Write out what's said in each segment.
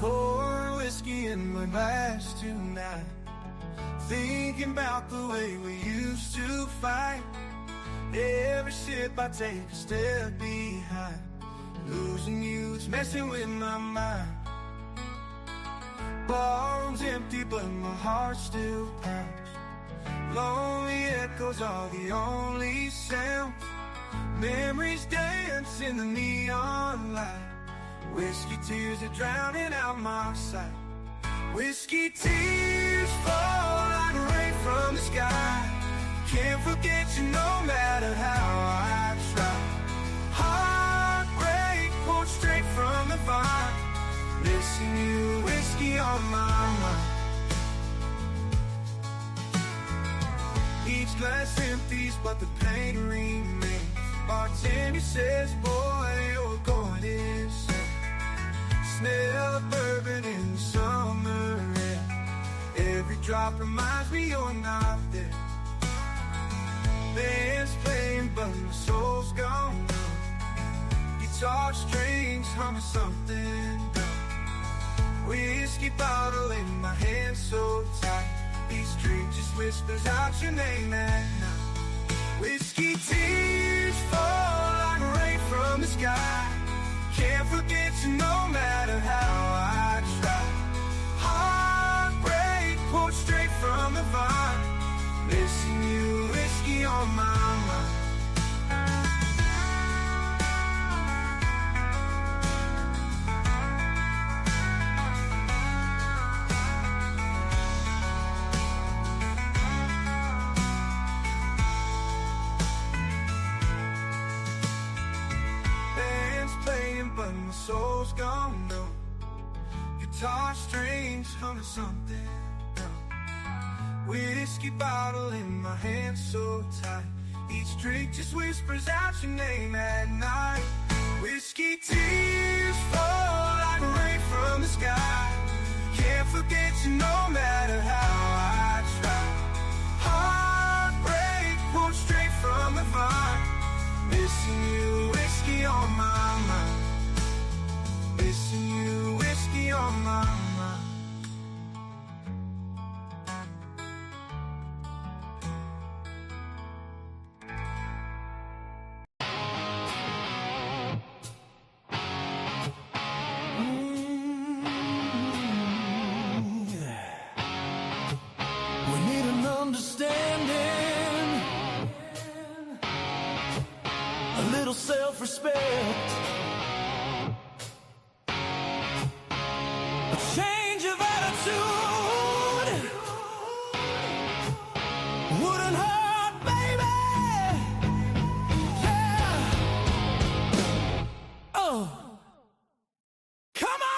Pour whiskey in my glass tonight, thinking about the way we used to fight. Every sip I take a step behind. Losing you is messing with my mind. Barroom's empty but my heart still pounds. Lonely echoes are the only sound. Memories dance in the neon light. Whiskey tears are drowning out my sight. Whiskey tears fall like rain from the sky. Can't forget you no matter how I try. Heartbreak poured straight from the vine. Missing you, whiskey on my mind. Each glass empties but the pain remains. Bartender says, boy, you're going insane. Smell of bourbon in the summer air. Every drop reminds me you're not there. Band's playing but my soul's gone numb. Guitar strings humming something dumb. Whiskey bottle in my hand so tight. Each drink just whispers out your name at night. Whiskey tears fall like rain from the sky. Can't forget you no matter how I try. Heartbreak poured straight from the vine. Missing you, whiskey on my mind. Band's playing but my soul's gone numb. Guitar strings humming something. Whiskey bottle in my hand so tight. Each drink just whispers out your name at night. Whiskey tears fall like rain from the sky. Can't forget you no matter how I try. Heartbreak poured straight from the vine. Missing you, whiskey on my mind. Missing you, whiskey on my mind. Self-respect, a change of attitude wouldn't hurt, baby. Yeah. Oh, come on.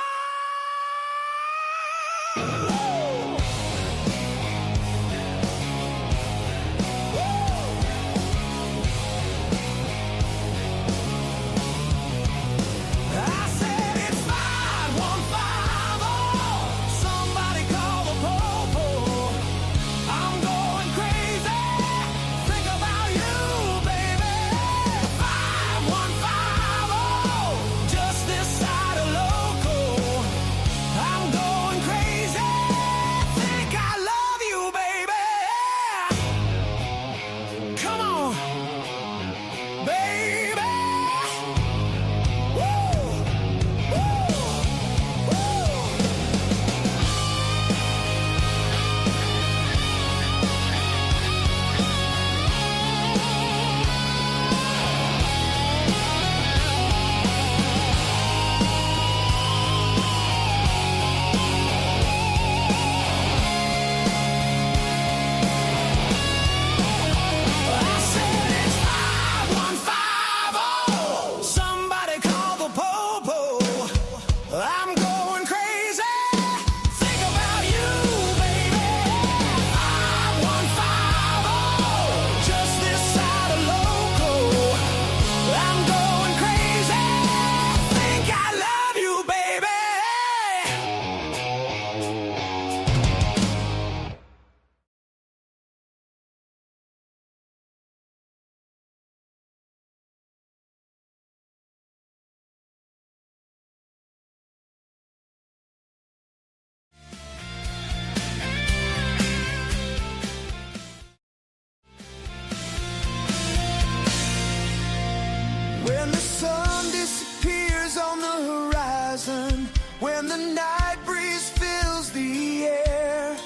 when the night breeze fills the air.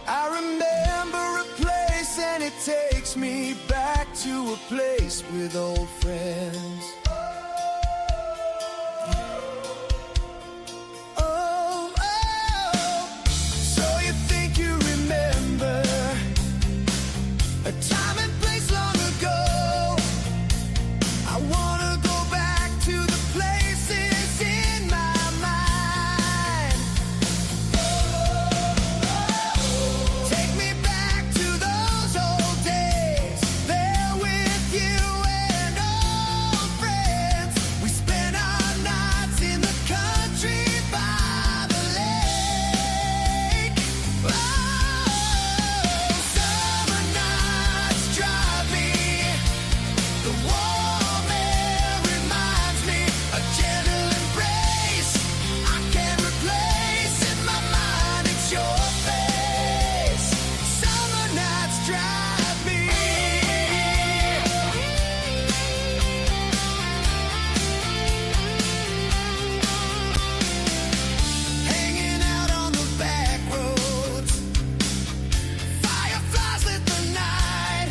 I remember a place and it takes me back to a place with old friends. Oh, oh, so you think you remember a time and place long ago. I wanna go back to the places in my mind. Take me back to those old days, there with you and old friends. We spent our nights in the country by the lake. Oh, summer nights drive me. The warm air reminds me a gentle embrace I can't replace. In my mind it's your face. Summer nights drive me. Hanging out on the back roads, fireflies lit the night.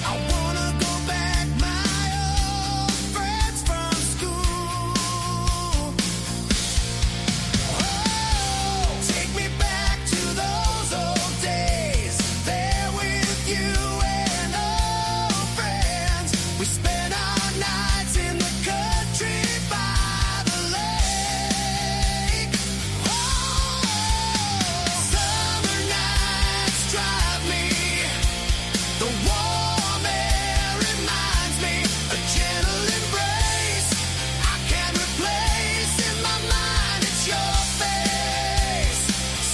I wanna go back, my old friends from school. Oh, take me back to those old days, there with you and old friends. We spent our nights in the country by the lake. Oh, summer nights drive me. The warm air reminds me a gentle embrace I can't replace. In my mind it's your face.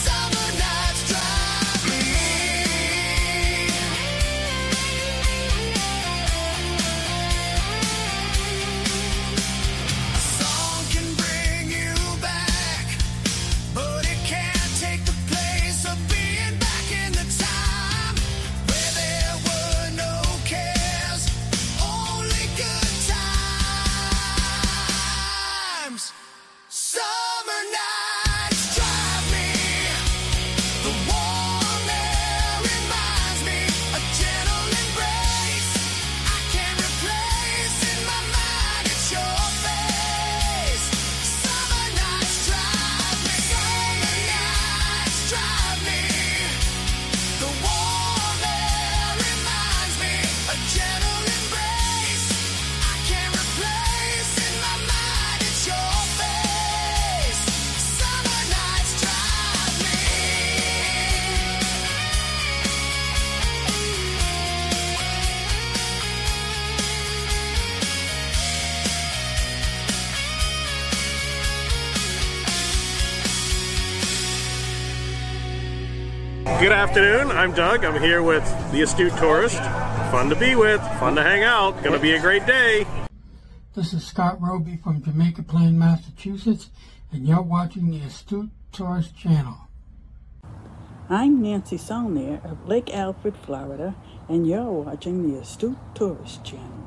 Summer nights drive me. A song can bring you back, but it can't take the place of being back in the time where there were no cares, only good times. Summer nights drive me. The warm air reminds me a gentle embrace I can't replace. In my mind it's your face. Summer nights drive me. Summer nights drive me. The warm air reminds me a gentle embrace I can't replace. In my mind it's your face. Summer nights drive me. Good afternoon, I'm Doug. I'm here with the Astute Tourist. Fun to be with, fun to hang out, gonna be a great day. This is Scott Roby from Jamaica Plain, Massachusetts, and you're watching the Astute Tourist channel. I'm Nancy Saulnier of Lake Alfred, Florida, and you're watching the Astute Tourist channel.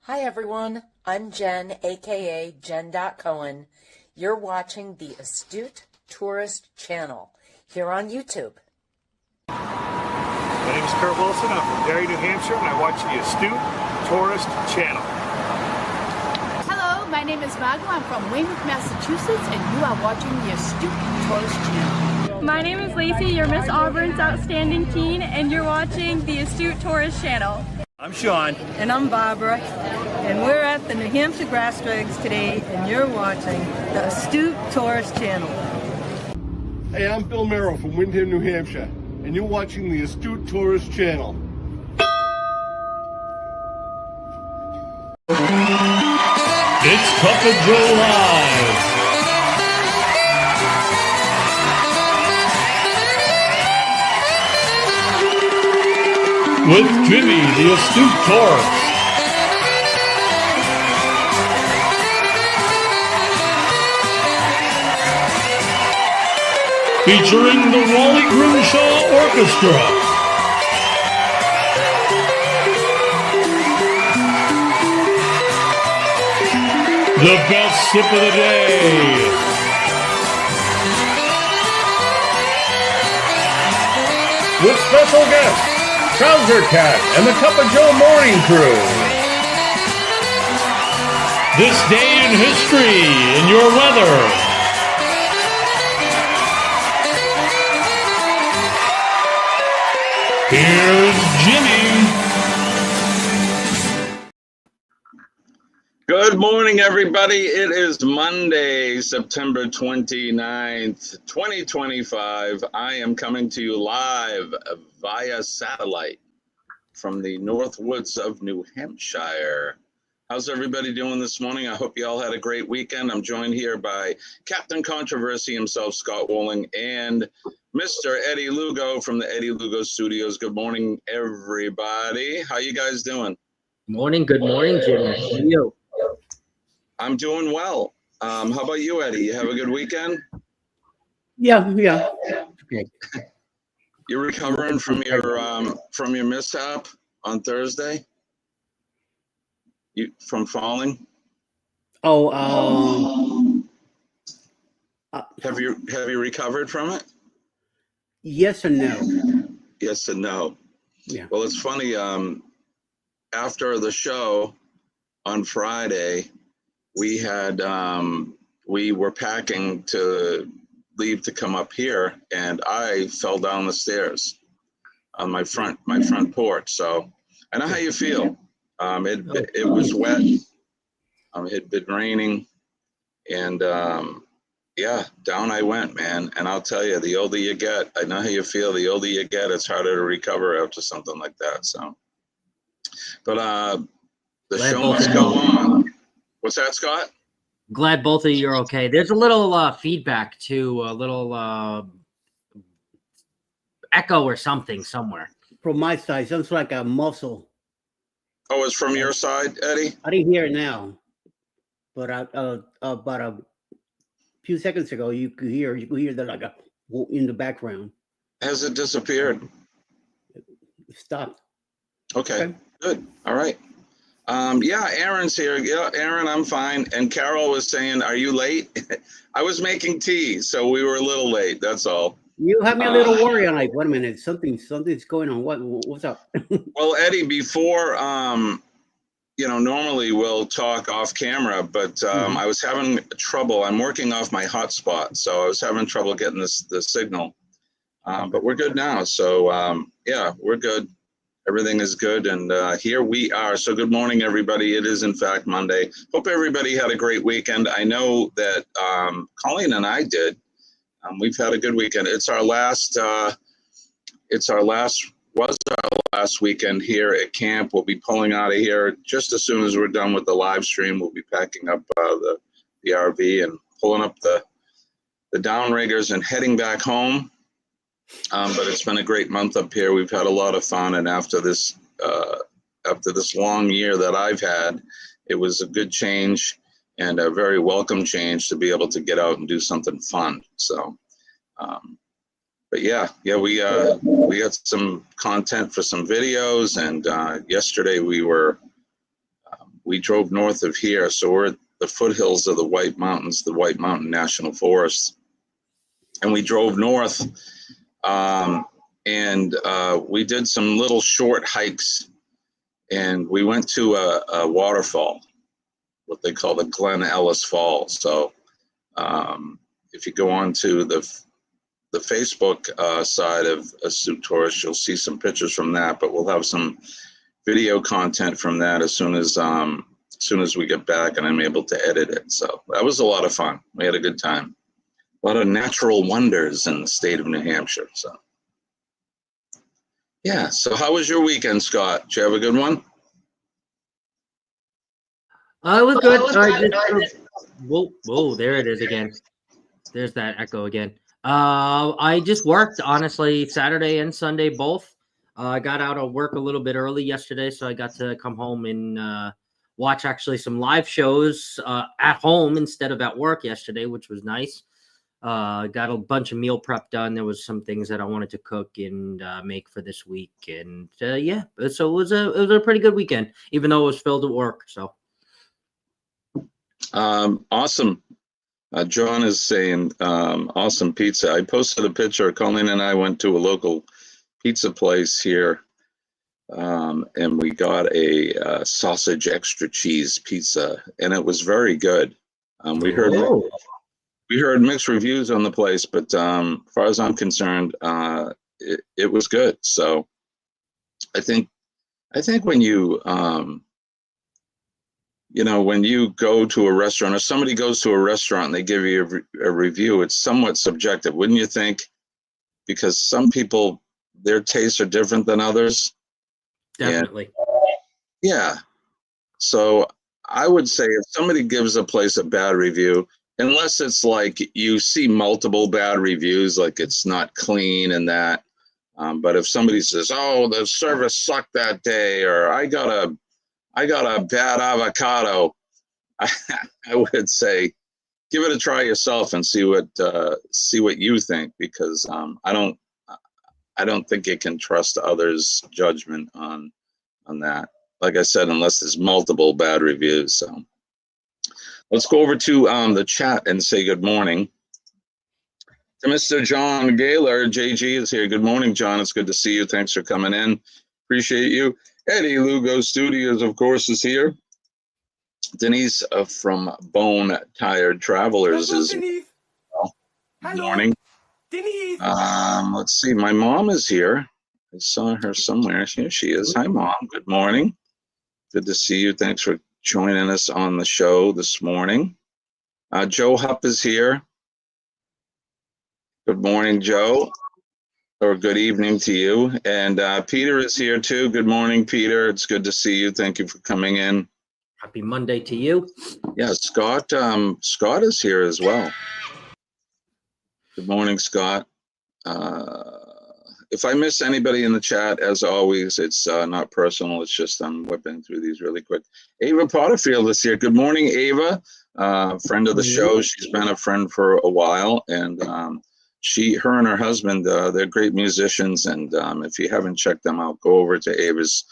Hi everyone, I'm Jen, aka Jen.Cohen. You're watching the Astute Tourist channel here on YouTube. My name is Kurt Wilson. I'm from Derry, New Hampshire, and I watch the Astute Tourist channel. Hello, my name is Margot. I'm from Weymouth, Massachusetts, and you are watching the Astute Tourist channel. My name is Lacey, your Miss Auburn's outstanding teen, and you're watching the Astute Tourist channel. I'm Sean. And I'm Barbara, and we're at the New Hampshire Grass Drags today, and you're watching the Astute Tourist channel. Hey, I'm Bill Merrill from Windham, New Hampshire, and you're watching the Astute Tourist channel. It's Cup of Joe Live. With Jimmy, the Astute Tourist. Featuring the Wally Grimshaw Orchestra. the best sip of the day. With special guests, Trouser Cat and the Cup of Joe Morning Crew. This day in history in your weather. Here's Jimmy. Good morning, everybody. It is Monday, September 29th, 2025. I am coming to you live via satellite from the North Woods of New Hampshire. How's everybody doing this morning? I hope you all had a great weekend. I'm joined here by Captain Controversy himself, Scott Wolling, and Mr. Eddie Lugo from the Eddie Lugo Studios. Good morning, everybody. How you guys doing? Morning. Good morning, Jimmy. How are you? I'm doing well. How about you, Eddie? You have a good weekend? Yeah. Okay. You're recovering from your mishap on Thursday? From falling? Have you recovered from it? Yes and no. Yes and no. Yeah. Well, it's funny. After the show on Friday, we were packing to leave to come up here, and I fell down the stairs on my front porch. So I know how you feel. It was wet. It had been raining, and down I went, man. And I'll tell you, the older you get, I know how you feel. The older you get, it's harder to recover after something like that. So, but the show must go on. What's that, Scott? Glad both of you are okay. There's a little feedback too, a little echo or something somewhere. From my side, sounds like a muscle. Oh, it's from your side, Eddie? I didn't hear it now, but about a few seconds ago, you could hear that like in the background. Has it disappeared? It stopped. Okay, good. All right. Aaron's here. Yeah, Aaron, I'm fine. And Carol was saying, "Are you late?" I was making tea, so we were a little late. That's all. You have me a little worried. I'm like, wait a minute, something's going on. What's up? Well, Eddie, before normally we'll talk off camera, but I was having trouble. I'm working off my hotspot, so I was having trouble getting the signal. But we're good now. So we're good. Everything is good, and here we are. So good morning, everybody. It is, in fact, Monday. Hope everybody had a great weekend. I know that Colleen and I did. We've had a good weekend. It's our last weekend here at camp. We'll be pulling out of here just as soon as we're done with the live stream. We'll be packing up the RV and pulling up the downriggers and heading back home. But it's been a great month up here. We've had a lot of fun, and after this long year that I've had, it was a good change and a very welcome change to be able to get out and do something fun. So, we got some content for some videos, and yesterday we drove north of here, so we're at the foothills of the White Mountains, the White Mountain National Forest, and we drove north. We did some little short hikes, and we went to a waterfall, what they call the Glen Ellis Falls. So if you go on to the Facebook side of Astute Tourist, you'll see some pictures from that, but we'll have some video content from that as soon as we get back and I'm able to edit it. So that was a lot of fun. We had a good time. A lot of natural wonders in the state of New Hampshire. So, yeah. So how was your weekend, Scott? Did you have a good one? It was good. Whoa, there it is again. There's that echo again. I just worked, honestly, Saturday and Sunday both. I got out of work a little bit early yesterday, so I got to come home and watch actually some live shows at home instead of at work yesterday, which was nice. Got a bunch of meal prep done. There was some things that I wanted to cook and make for this week, and so it was a pretty good weekend, even though it was filled with work. So Awesome. John is saying awesome pizza. I posted a picture. Colleen and I went to a local pizza place here, and we got a sausage extra cheese pizza, and it was very good. We heard mixed reviews on the place, but as far as I'm concerned, it was good. So I think when you when you go to a restaurant or somebody goes to a restaurant and they give you a review, it's somewhat subjective, wouldn't you think? Because some people, their tastes are different than others. Definitely. And, yeah. So I would say if somebody gives a place a bad review, unless it's like you see multiple bad reviews, like it's not clean and that. But if somebody says, "Oh, the service sucked that day," or I got a bad avocado, I would say give it a try yourself and see what you think, because I don't think you can trust others' judgment on that. Like I said, unless there's multiple bad reviews. So let's go over to the chat and say good morning to Mr. John Gaylor. JG is here. Good morning, John. It's good to see you. Thanks for coming in. Appreciate you. Eddie Lugo Studios, of course, is here. Denise from Bone Tired Travelers is well. Good morning. Denise. Let's see. My mom is here. I saw her somewhere. Here she is. Hi, Mom. Good morning. Good to see you. Thanks for joining us on the show this morning. Joe Hupp is here. Good morning, Joe. Or good evening to you. And Peter is here too. Good morning, Peter. It's good to see you. Thank you for coming in. Happy Monday to you. Yeah, Scott. Scott is here as well. Good morning, Scott. If I miss anybody in the chat, as always, it's not personal. It's just I'm whipping through these really quick. Ava Potterfield is here. Good morning, Ava. Friend of the show. She's been a friend for a while, and her and her husband, they're great musicians. And if you haven't checked them out, go over to Ava's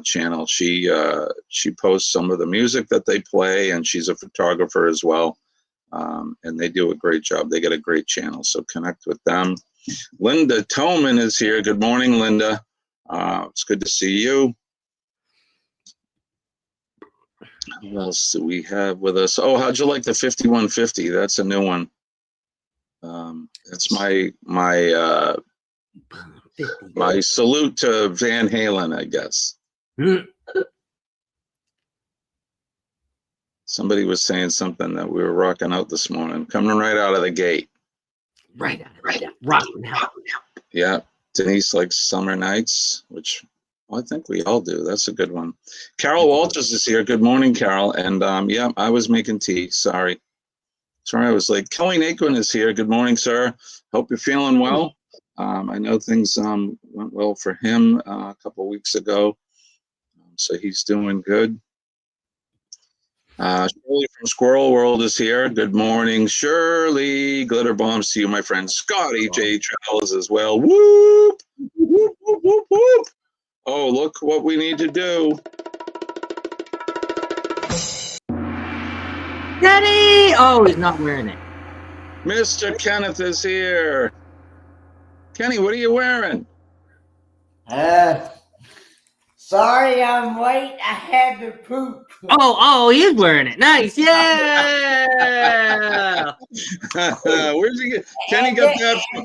channel. She posts some of the music that they play, and she's a photographer as well. And they do a great job. They got a great channel, so connect with them. Linda Toman is here. Good morning, Linda. It's good to see you. Who else do we have with us? Oh, how'd you like the 5150? That's a new one. That's my salute to Van Halen, I guess. Somebody was saying something that we were rocking out this morning, coming right out of the gate. Right out. Yeah, Denise likes Summer Nights, which I think we all do. That's a good one. Carol Walters is here. Good morning, Carol. And yeah, I was making tea. Sorry, I was late. Kelly Naquin is here. Good morning, sir. Hope you're feeling well. I know things went well for him a couple weeks ago, so he's doing good. Shirley from Squirrel World is here. Good morning, Shirley. Glitter bombs to you, my friend. Scotty J. Travels as well. Whoop, whoop, whoop, whoop, whoop. Oh, look what we need to do. Kenny! Oh, he's not wearing it. Mr. Kenneth is here. Kenny, what are you wearing? Sorry, I'm late. I had to poop. Oh, he's wearing it. Nice, yeah. Where'd you get? Kenny got that from.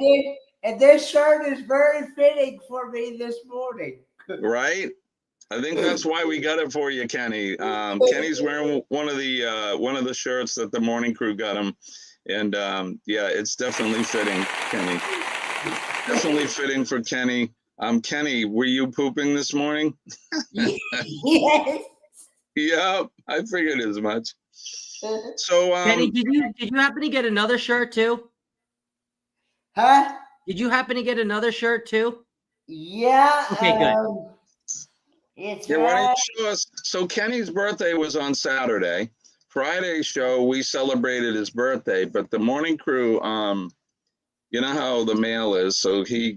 And this shirt is very fitting for me this morning. Right. I think that's why we got it for you, Kenny. Kenny's wearing one of the shirts that the morning crew got him, and yeah, it's definitely fitting, Kenny. Definitely fitting for Kenny. Kenny, were you pooping this morning? Yes. Yeah, I figured as much. So, Kenny, did you happen to get another shirt too? Huh? Did you happen to get another shirt too? Yeah. Okay, good. It's yeah, why don't you show us? So Kenny's birthday was on Saturday. Friday's show, we celebrated his birthday, but the morning crew, you know how the mail is, so he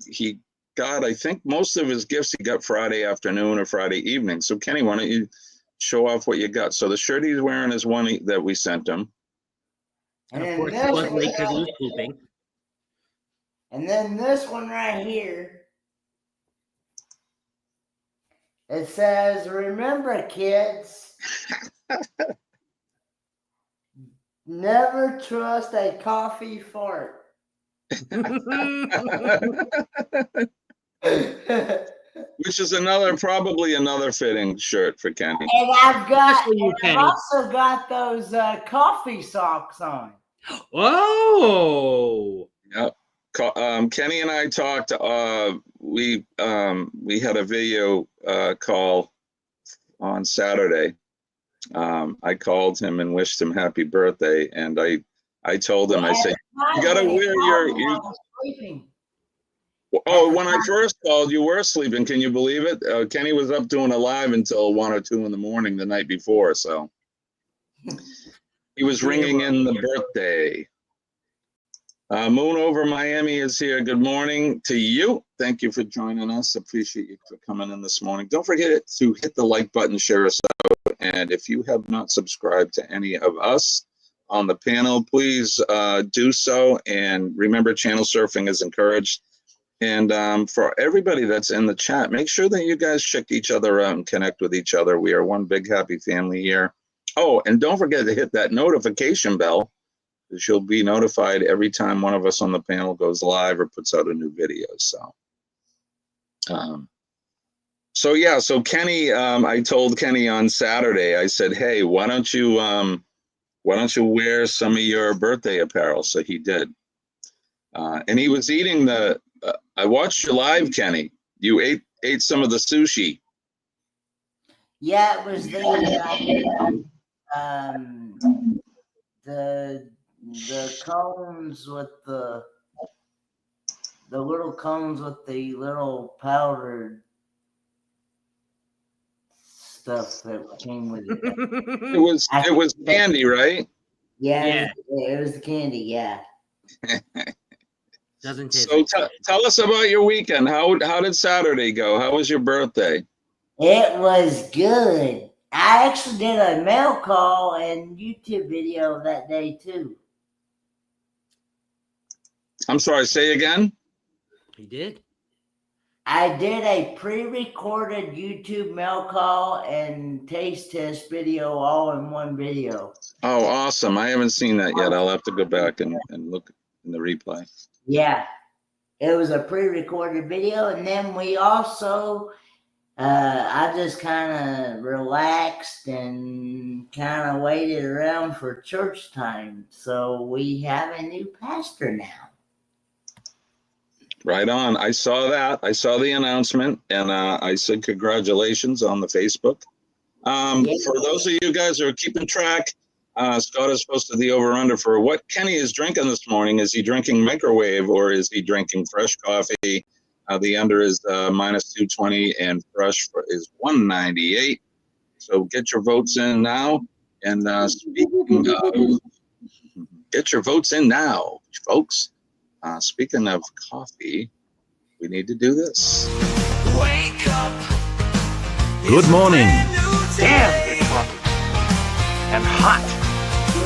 got, I think most of his gifts he got Friday afternoon or Friday evening. So Kenny, why don't you show off what you got. So the shirt he's wearing is one that we sent him. And of course, it was late because he was pooping. And then this one right here, it says, remember, kids, never trust a coffee fart. Which is probably another fitting shirt for Kenny. And I've also got those coffee socks on. Whoa! Yep. Kenny and I talked. We had a video call on Saturday. I called him and wished him happy birthday, and I told him, I said, you gotta wear your. Oh, when I first called, you were sleeping. Can you believe it? Kenny was up doing a live until 1 or 2 in the morning the night before, so he was ringing in the birthday. Moon over Miami is here. Good morning to you. Thank you for joining us. Appreciate you for coming in this morning. Don't forget to hit the like button, share us out, and if you have not subscribed to any of us on the panel, please do so. And remember, channel surfing is encouraged. And for everybody that's in the chat, make sure that you guys check each other out and connect with each other. We are one big happy family here. Oh, and don't forget to hit that notification bell, because you'll be notified every time one of us on the panel goes live or puts out a new video. So Kenny, I told Kenny on Saturday, I said, hey, why don't you wear some of your birthday apparel? So he did. And he was eating I watched you live, Kenny. You ate some of the sushi. Yeah, it was the cones with the little cones with the little powdered stuff that came with it. It was candy, right? Yeah. It was the candy. Yeah. Doesn't taste. So tell us about your weekend. How did Saturday go? How was your birthday? It was good. I actually did a mail call and YouTube video that day too. I'm sorry, say again? He did? I did a pre-recorded YouTube mail call and taste test video all in one video. Oh, awesome. I haven't seen that yet. I'll have to go back and look in the replay. Yeah, it was a pre-recorded video, and then we also, I just kind of relaxed and kind of waited around for church time. So we have a new pastor now. Right on. I saw that. I saw the announcement, and I said congratulations on the Facebook. For those of you guys who are keeping track, Scott has posted the over-under for what Kenny is drinking this morning. Is he drinking microwave or is he drinking fresh coffee? The under is minus 220 and fresh is 198. So get your votes in now. And speaking of, get your votes in now, folks. Speaking of coffee, we need to do this. Wake up. Good morning. Damn, good coffee. And hot.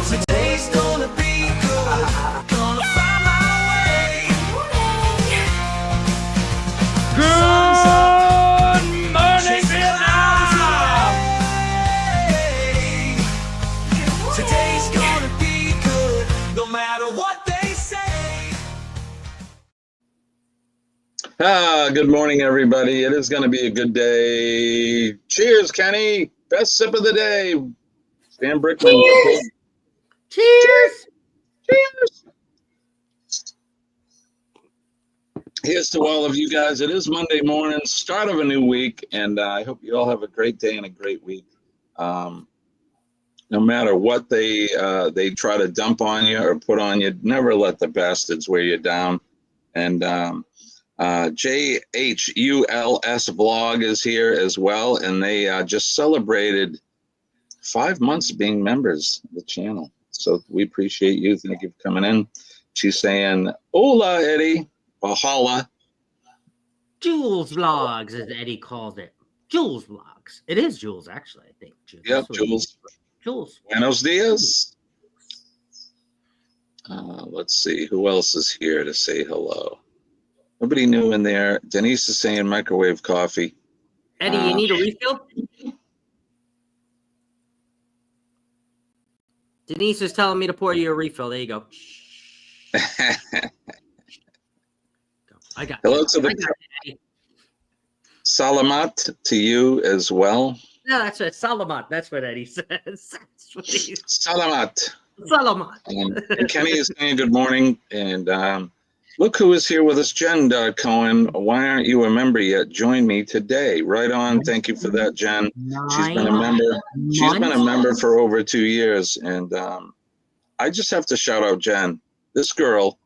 Today's gonna be good. Gonna find my way. Good morning, Vietnam. Today's gonna be good, no matter what they say. Good morning, everybody. It is going to be a good day. Cheers, Kenny. Best sip of the day. Stan Brickman. Cheers. Cheers. Cheers. Here's to all of you guys. It is Monday morning, start of a new week, and I hope you all have a great day and a great week. No matter what they try to dump on you or put on you, never let the bastards wear you down. And JHULS Vlog is here as well, and they just celebrated 5 months being members of the channel. So we appreciate you. Thank you for coming in. She's saying, hola, Eddie, or holla. Jules Vlogs, as Eddie calls it. Jules vlogs. It is Jules, actually, I think. Yep, Jules. Jules. Buenos dias. Let's see. Who else is here to say hello? Nobody new in there. Denise is saying microwave coffee. Eddie, you need a refill? Denise is telling me to pour you a refill. There you go. I got hello to the Salamat to you as well. No, that's it. Salamat. That's what Eddie says. That's what Salamat. Salamat. And Kenny is saying good morning. And look who is here with us, Jen Cohen. Why aren't you a member yet? Join me today. Right on. Thank you for that, Jen. She's been a member. She's been a member for over 2 years. And I just have to shout out Jen. This girl,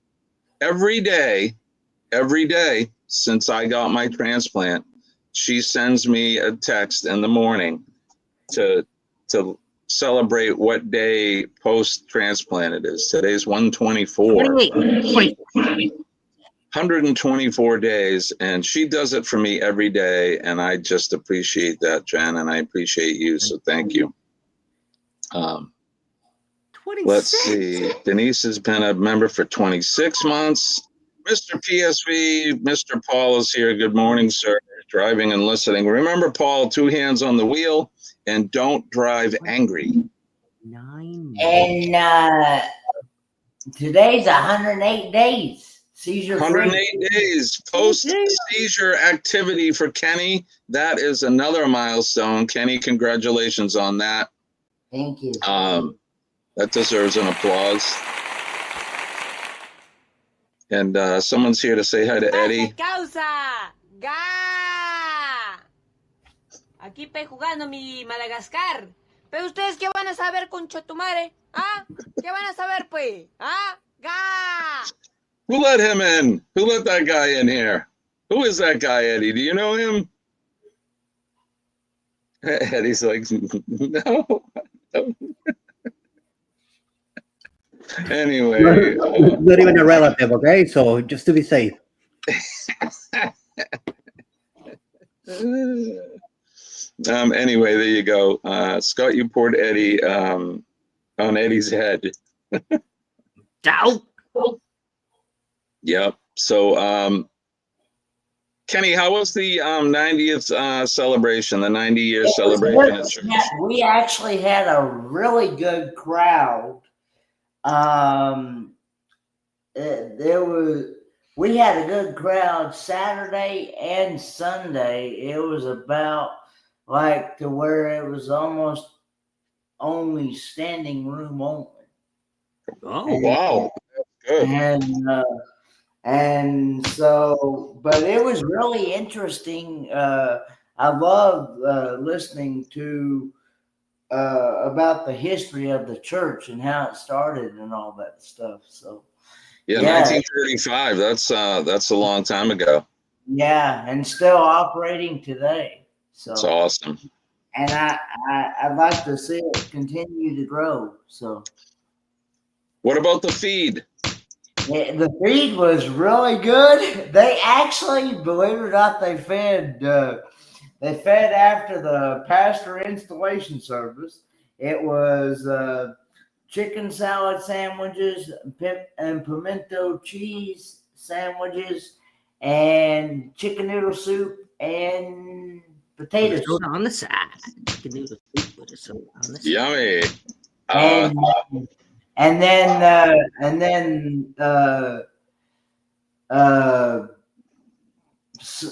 every day since I got my transplant, she sends me a text in the morning to celebrate what day post-transplant it is. Today's 124. 124 days, and she does it for me every day, and I just appreciate that, Jen, and I appreciate you, so thank you. Let's see. Denise has been a member for 26 months. Mr. PSV, Mr. Paul is here. Good morning, sir. Driving and listening. Remember, Paul, 2 hands on the wheel and don't drive angry. And today's 108 days. Seizure 108 days post-seizure activity for Kenny. That is another milestone. Kenny, congratulations on that. Thank you. That deserves an applause. And someone's here to say hi to Eddie. Causa! ¡Ga! Aquí estoy jugando mi Madagascar. Pero ustedes qué van a saber, concha tu madre? ¿Ah? ¿Qué van a saber, pues? ¿Ah? ¡Ga! Who let him in? Who let that guy in here? Who is that guy, Eddie? Do you know him? Eddie's like, no. Anyway. Not even a relative, okay? So just to be safe. Anyway, there you go. Scott, you poured Eddie on Eddie's head. Dow. Yep. So, Kenny, how was the 90th celebration, the 90-year celebration at church? Yeah, we actually had a really good crowd. We had a good crowd Saturday and Sunday. It was about like to where it was almost only standing room only. Oh, wow. That's good. And so, but it was really interesting. I love listening to about the history of the church and how it started and all that stuff. So, yeah. 1935. That's a long time ago. Yeah, and still operating today. So it's awesome. And I'd like to see it continue to grow. So, what about the feed? The feed was really good. They actually, believe it or not, they fed after the pastor installation service. It was chicken salad sandwiches and pimento cheese sandwiches and chicken noodle soup and potato soup on the side. Chicken noodle soup with a soda on the side. Yummy. And then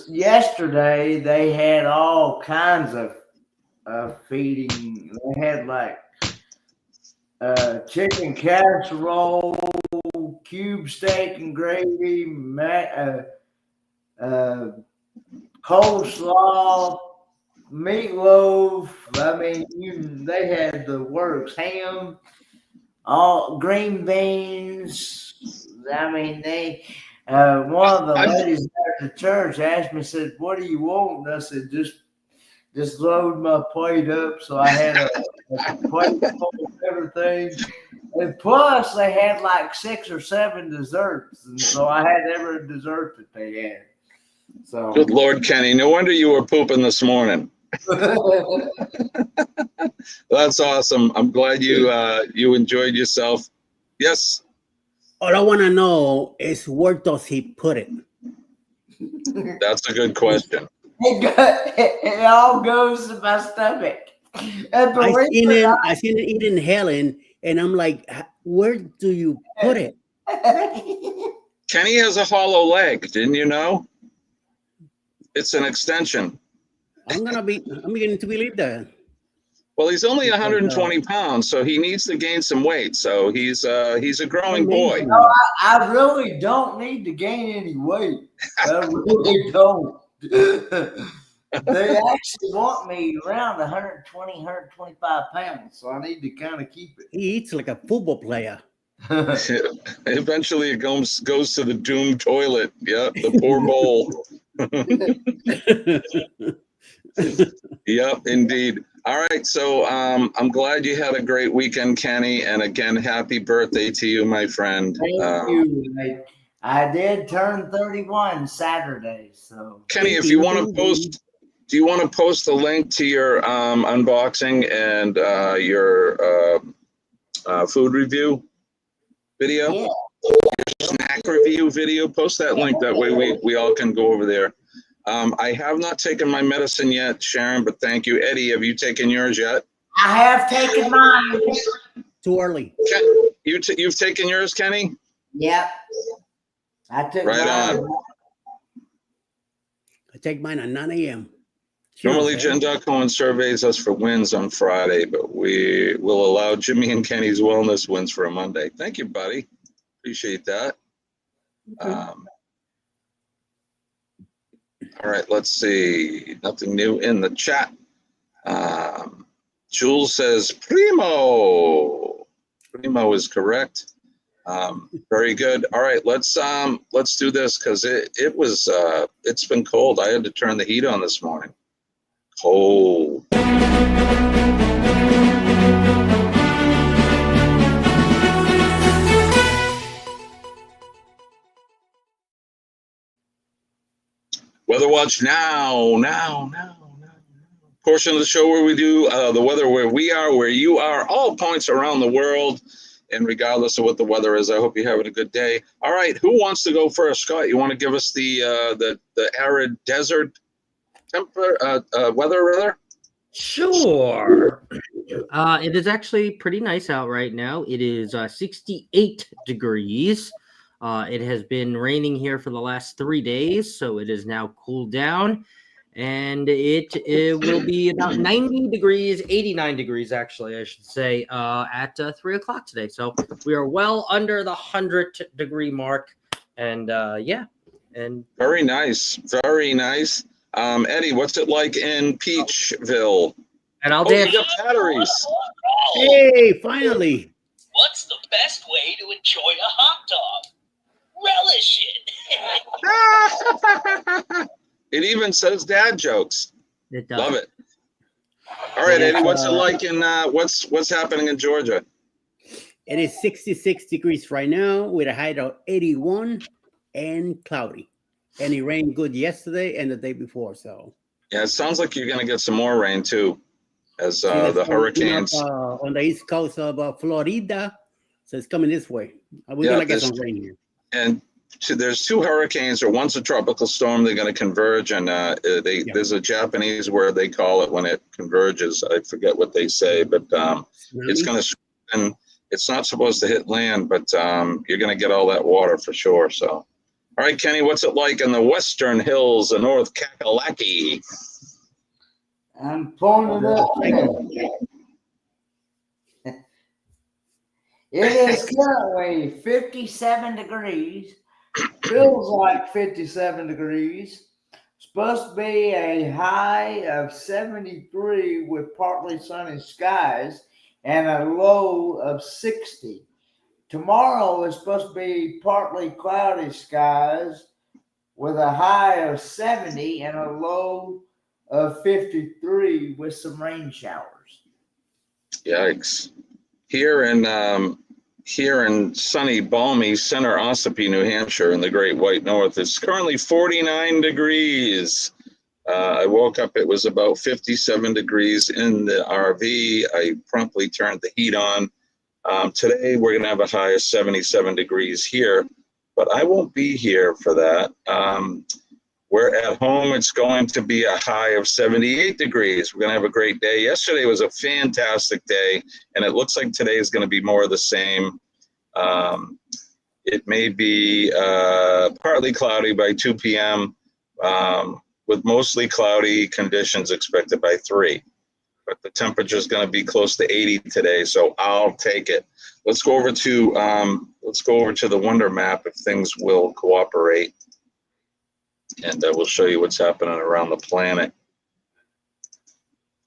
yesterday they had all kinds of feeding. They had like chicken casserole, cube steak and gravy, coleslaw, meatloaf. I mean, they had the works. Ham, all green beans. I mean, they. One of the ladies at the church asked me, said, "What do you want?" And I said, "Just load my plate up." So I had a plate full of everything, and plus they had like 6 or 7 desserts, and so I had every dessert that they had. So good Lord, Kenny, no wonder you were pooping this morning. That's awesome. I'm glad you you enjoyed yourself. Yes. All I want to know is where does he put it? That's a good question. It all goes to my stomach. I seen it eating Helen, and I'm like, where do you put it? Kenny has a hollow leg. Didn't you know? It's an extension. I'm beginning to believe that. Well, he's only 120 pounds, so he needs to gain some weight. So he's a growing boy. No, I really don't need to gain any weight. I really don't. They actually want me around 120, 125 pounds, so I need to kind of keep it. He eats like a football player. Eventually, it goes to the doomed toilet. Yeah, the poor bowl. Yep, indeed. All right, so I'm glad you had a great weekend, Kenny, and again, happy birthday to you, my friend. Thank you. I did turn 31 Saturday, so. Kenny, if you want to post, do you want to post the link to your unboxing and your food review video? Yeah. Your snack review video? Post that link. That way we all can go over there. I have not taken my medicine yet, Sharon, but thank you. Eddie, have you taken yours yet? I have taken mine. Too early. You've taken yours, Kenny? Yep. I took mine. On. I take mine at 9 a.m. Normally, Jen Cohen surveys us for wins on Friday, but we will allow Jimmy and Kenny's wellness wins for a Monday. Thank you, buddy. Appreciate that. Okay. All right, let's see. Nothing new in the chat. Jules says Primo. Primo is correct. Very good. All right, let's do this because it's been cold. I had to turn the heat on this morning. Cold. Weather watch now. Portion of the show where we do the weather where we are, where you are, all points around the world, and regardless of what the weather is. I hope you're having a good day. All right, who wants to go first? Scott, you want to give us the arid desert weather, rather? Sure. It is actually pretty nice out right now. It is 68 degrees. It has been raining here for the last 3 days, so it is now cooled down, and it will be about 90 degrees, 89 degrees actually, I should say, at 3 o'clock today. So we are well under the 100-degree mark, and yeah. And very nice, very nice. Eddie, what's it like in Peachville? And I'll dance. You got batteries. Hey, finally. What's the best way to enjoy a hot dog? Relish it. It even says dad jokes. It does. Love it. All right, Eddie, what's it like in what's happening in Georgia? It is 66 degrees right now with a high of 81 and cloudy. And it rained good yesterday and the day before. So yeah, it sounds like you're going to get some more rain too, as the hurricanes on the east coast of Florida. So it's coming this way. We're going to get some rain here. And there's two hurricanes, or one's a tropical storm. They're going to converge, and there's a Japanese word they call it when it converges. I forget what they say, but it's going to, and it's not supposed to hit land, but you're going to get all that water for sure. So, all right, Kenny, what's it like in the western hills of North Kakalaki? I'm pulling it up. It is currently 57 degrees. Feels like 57 degrees. Supposed to be a high of 73 with partly sunny skies and a low of 60. Tomorrow is supposed to be partly cloudy skies with a high of 70 and a low of 53 with some rain showers. Yikes. Here in sunny, balmy Center Ossipee, New Hampshire, in the Great White North, it's currently 49 degrees. I woke up, it was about 57 degrees in the RV. I promptly turned the heat on. Today, we're going to have a high of 77 degrees here, but I won't be here for that. We're at home. It's going to be a high of 78 degrees. We're going to have a great day. Yesterday was a fantastic day, and it looks like today is going to be more of the same. It may be partly cloudy by 2 p.m., with mostly cloudy conditions expected by 3. But the temperature is going to be close to 80 today, so I'll take it. Let's go over to the Wonder Map if things will cooperate, and we'll show you what's happening around the planet.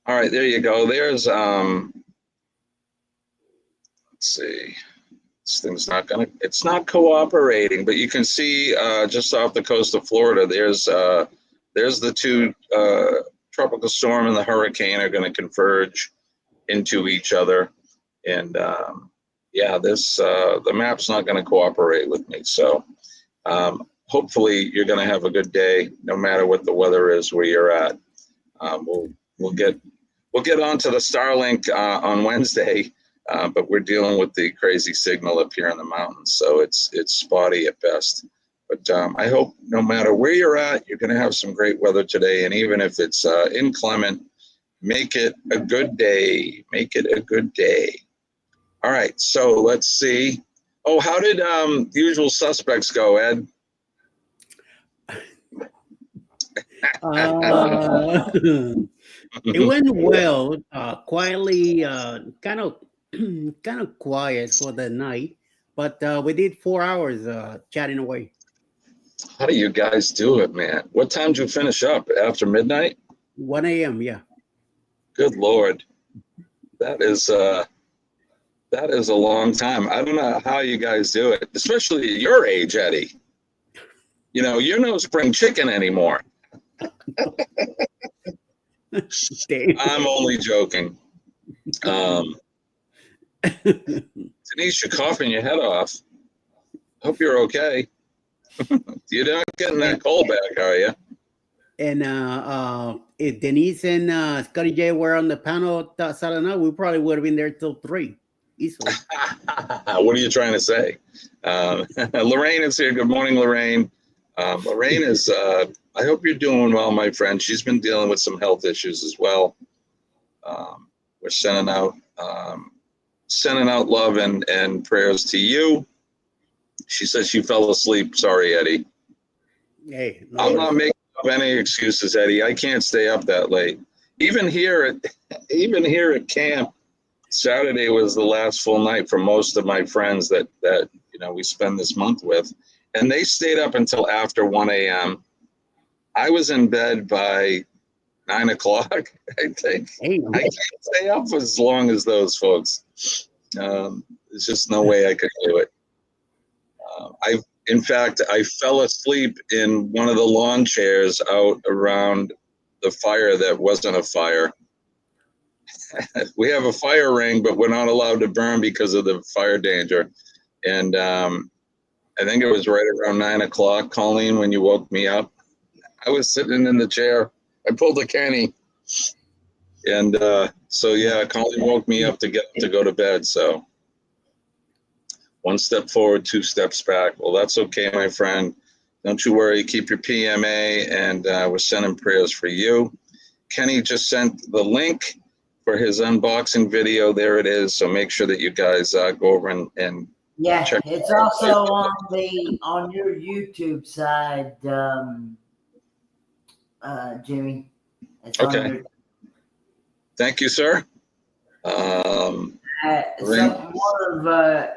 All right, there you go. There's let's see. This thing's it's not cooperating, but you can see just off the coast of Florida, there's the 2 tropical storm and the hurricane are going to converge into each other. And yeah, the map's not going to cooperate with me. So hopefully you're going to have a good day, no matter what the weather is where you're at. We'll get onto the Starlink on Wednesday, but we're dealing with the crazy signal up here in the mountains, so it's spotty at best. But I hope no matter where you're at, you're going to have some great weather today. And even if it's inclement, make it a good day. Make it a good day. All right, so let's see. Oh, how did Usual Suspects go, Ed? It went well, quietly, kind of quiet for the night, but we did 4 hours chatting away. How do you guys do it, man? What time did you finish up? After midnight? 1 a.m., yeah. Good Lord. That is a long time. I don't know how you guys do it, especially at your age, Eddie. You know, you're no spring chicken anymore. I'm only joking. Denise, you're coughing your head off. Hope you're okay. You're not getting that cold back, are you? And if Denise and Scotty J were on the panel that Saturday night, we probably would have been there till 3 easily. What are you trying to say? Lorraine is here. Good morning, Lorraine. Lorraine is, I hope you're doing well, my friend. She's been dealing with some health issues as well. We're sending out love and prayers to you. She says she fell asleep. Sorry, Eddie. Hey, I'm not making up any excuses, Eddie. I can't stay up that late. Even here at camp, Saturday was the last full night for most of my friends that you know we spend this month with, and they stayed up until after 1 a.m. I was in bed by 9 o'clock. I think I can't stay up as long as those folks. There's just no way I could do it. In fact, I fell asleep in one of the lawn chairs out around the fire that wasn't a fire. We have a fire ring, but we're not allowed to burn because of the fire danger. And I think it was right around 9 o'clock, Colleen, when you woke me up. I was sitting in the chair. I pulled a Kenny. And so, yeah, Colleen woke me up to go to bed. So 1 step forward, 2 steps back. Well, that's okay, my friend. Don't you worry. Keep your PMA, and we're sending prayers for you. Kenny just sent the link for his unboxing video. There it is. So make sure that you guys go over and yeah, check. It's also on your YouTube side, Jimmy. It's okay. Thank you, sir. One of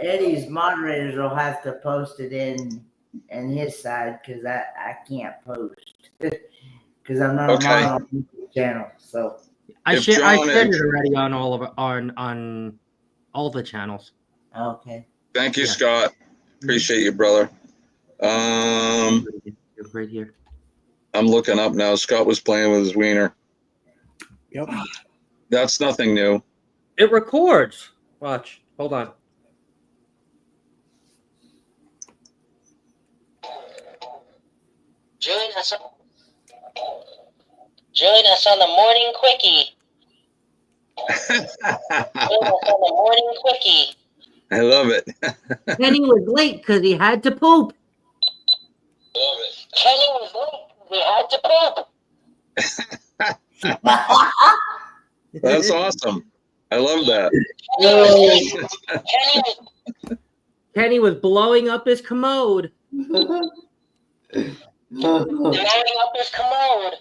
Eddie's moderators will have to post it in his side because I can't post because I'm not on my own YouTube channel. So I shared it already on on all the channels. Okay. Thank you, Scott. Appreciate you, brother. Right here. I'm looking up now. Scott was playing with his wiener. Yep. That's nothing new. It records. Watch. Hold on. Join us. Join us on the Morning Quickie. Join us on the Morning Quickie. I love it. Kenny was late because he had to poop. Kenny was late. We had to poop. That's awesome. I love that. Kenny was blowing up his commode. Blowing up his commode.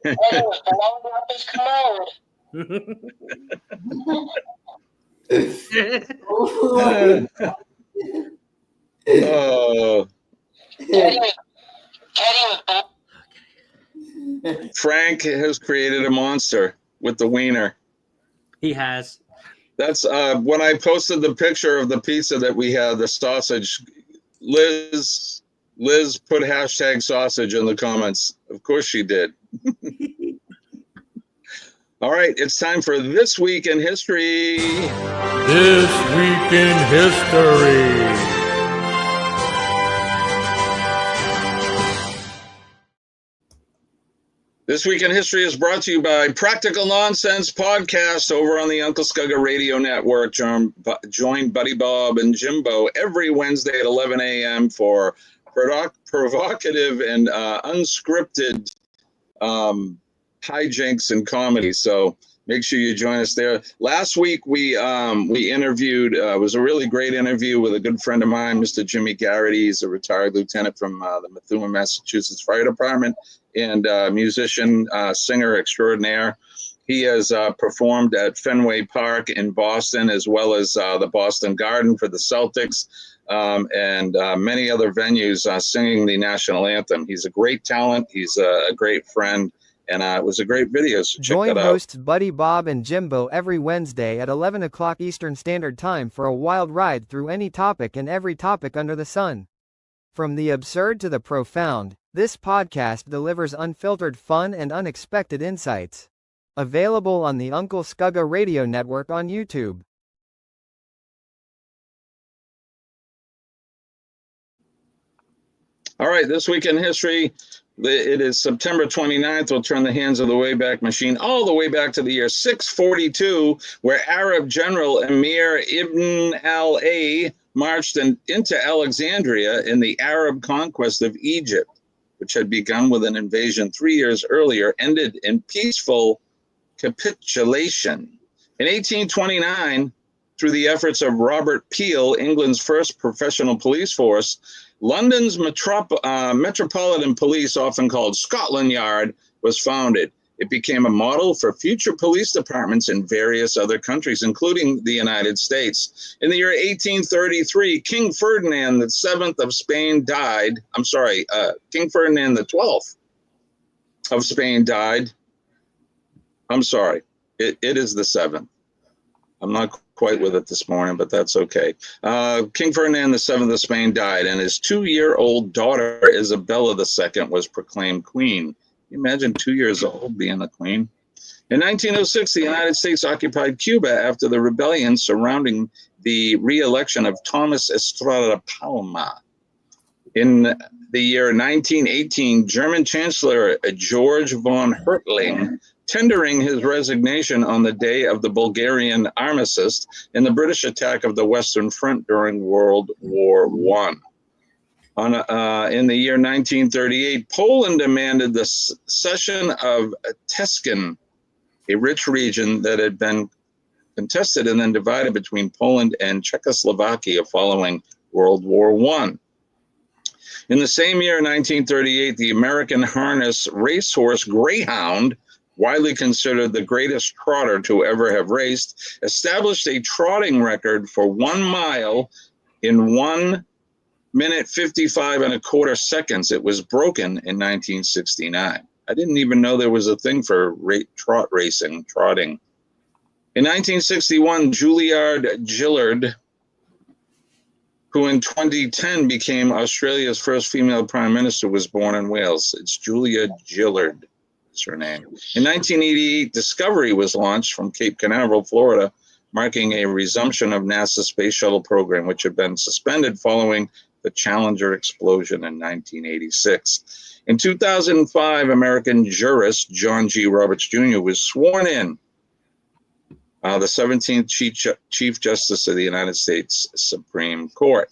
Kenny was blowing up his commode. Oh. Frank has created a monster with the wiener. He has. That's when I posted the picture of the pizza that we had, the sausage. Liz put hashtag sausage in the comments. Of course she did. All right, it's time for This Week in History. This Week in History. This Week in History is brought to you by Practical Nonsense Podcast over on the Uncle Scugga Radio Network. Join Buddy Bob and Jimbo every Wednesday at 11 a.m. for provocative and unscripted hijinks and comedy. So make sure you join us there. Last week we interviewed, it was a really great interview with a good friend of mine, Mr. Jimmy Garrity. He's a retired lieutenant from the Methuen, Massachusetts Fire Department and musician, singer extraordinaire. He has performed at Fenway Park in Boston, as well as the Boston Garden for the Celtics, and many other venues singing the national anthem. He's a great talent. He's a great friend. And it was a great video, so check that out. Join hosts Buddy Bob and Jimbo every Wednesday at 11 o'clock Eastern Standard Time for a wild ride through any topic and every topic under the sun. From the absurd to the profound, this podcast delivers unfiltered fun and unexpected insights. Available on the Uncle Scugga Radio Network on YouTube. All right, This Week in History. It is September 29th. We'll turn the hands of the Wayback Machine all the way back to the year 642, where Arab General Emir Ibn al-A marched into Alexandria in the Arab conquest of Egypt, which had begun with an invasion 3 years earlier, ended in peaceful capitulation. In 1829, through the efforts of Robert Peel, England's first professional police force, London's Metropolitan Police, often called Scotland Yard, was founded. It became a model for future police departments in various other countries, including the United States. In the year 1833, King Ferdinand VII of Spain died. King Ferdinand XII of Spain died. I'm sorry, it is the 7th. I'm not quite with it this morning, but that's okay. King Ferdinand VII of Spain died, and his 2-year-old daughter, Isabella II, was proclaimed queen. Can you imagine 2 years old being the queen? In 1906, the United States occupied Cuba after the rebellion surrounding the re-election of Thomas Estrada Palma. In the year 1918, German Chancellor George von Hertling tendering his resignation on the day of the Bulgarian armistice in the British attack of the Western Front during World War I. In the year 1938, Poland demanded the cession of Tuscan, a rich region that had been contested and then divided between Poland and Czechoslovakia following World War I. In the same year, 1938, the American harness racehorse Greyhound, widely considered the greatest trotter to ever have raced, established a trotting record for 1 mile in 1 minute 55 and a quarter seconds. It was broken in 1969. I didn't even know there was a thing for trotting. In 1961, Juilliard Gillard, who in 2010 became Australia's first female prime minister, was born in Wales. It's Julia Gillard. Her name. In 1988, Discovery was launched from Cape Canaveral, Florida, marking a resumption of NASA's space shuttle program, which had been suspended following the Challenger explosion in 1986. In 2005, American jurist John G. Roberts Jr. was sworn in, the 17th Chief Justice of the United States Supreme Court.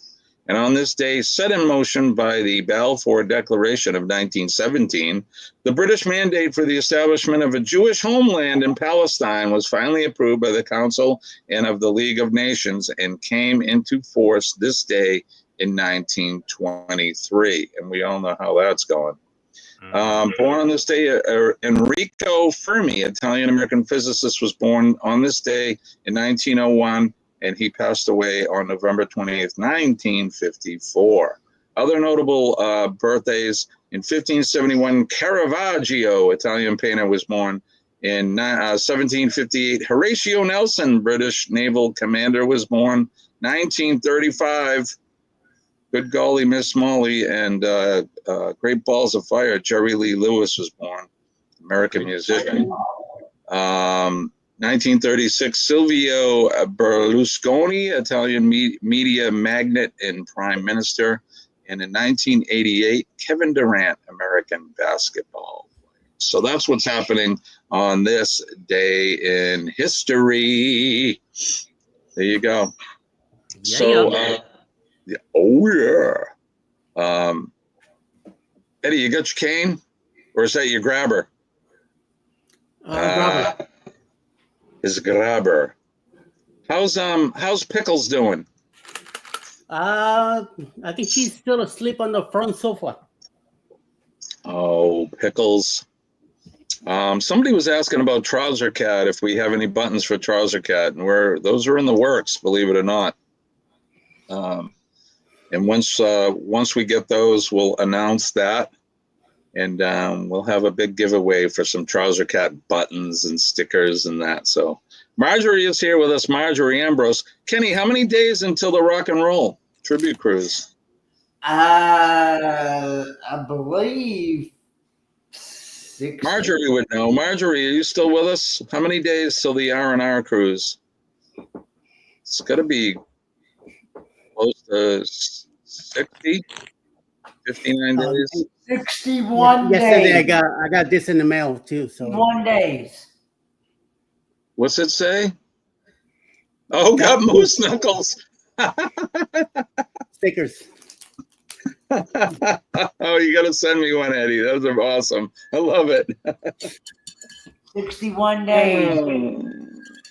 And on this day, set in motion by the Balfour Declaration of 1917, the British mandate for the establishment of a Jewish homeland in Palestine was finally approved by the Council and of the League of Nations and came into force this day in 1923. And we all know how that's going. Born on this day, Enrico Fermi, Italian-American physicist, was born on this day in 1901, and he passed away on November 28th, 1954. Other notable birthdays: in 1571, Caravaggio, Italian painter, was born. In 1758, Horatio Nelson, British naval commander, was born. 1935, good golly, Miss Molly, and Great Balls of Fire, Jerry Lee Lewis was born, American musician. 1936, Silvio Berlusconi, Italian media magnate and prime minister. And in 1988, Kevin Durant, American basketball player. So that's what's happening on this day in history. There you go. Yeah, So, Eddie, you got your cane, or is that your grabber? Grabber. His grabber. How's Pickles doing? I think she's still asleep on the front sofa. Oh, Pickles. Somebody was asking about Trouser Cat, if we have any buttons for Trouser Cat, and those are in the works, believe it or not. And once we get those, we'll announce that, and we'll have a big giveaway for some Trouser Cat buttons and stickers and that. So Marjorie is here with us, Marjorie Ambrose. Kenny, how many days until the Rock and Roll Tribute Cruise? I believe 6. Marjorie would know. Marjorie, are you still with us? How many days till the R&R cruise? It's got to be close to 60, 59 days. 61 Yesterday days. I got this in the mail too. So 61 days. What's it say? Oh, got moose knuckles. Stickers. Oh, you got to send me one, Eddie. Those are awesome. I love it. 61 days.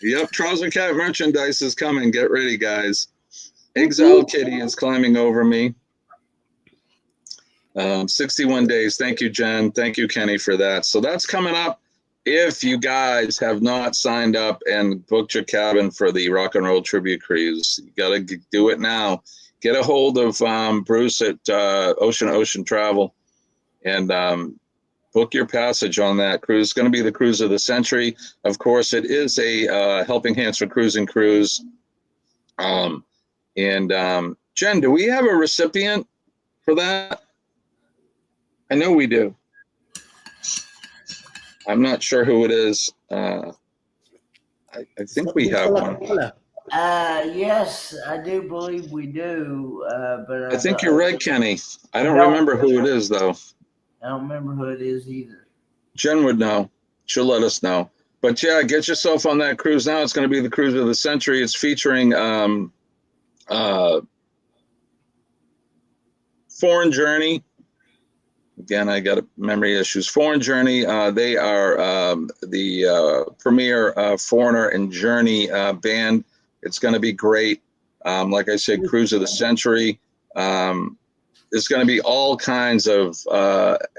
Yep, Trouser Cat merchandise is coming. Get ready, guys. Exile Kitty is climbing over me. 61 days. Thank you, Jen. Thank you, Kenny, for that. So that's coming up. If you guys have not signed up and booked your cabin for the Rock and Roll Tribute Cruise, you got to do it now. Get a hold of Bruce at Ocean Travel and book your passage on that cruise. It's going to be the cruise of the century. Of course, it is a Helping Hands for Cruising cruise. Jen, do we have a recipient for that? I know we do. I'm not sure who it is. I think we have one. Yes, I do believe we do. But I think you're right, Kenny. I don't remember who it is, though. I don't remember who it is either. Jen would know. She'll let us know. But yeah, get yourself on that cruise now. It's going to be the cruise of the century. It's featuring Foreign Journey. Again, I got memory issues. Foreign Journey, they are the premier Foreigner and Journey band. It's going to be great. Like I said, Cruise of the Century. There's going to be all kinds of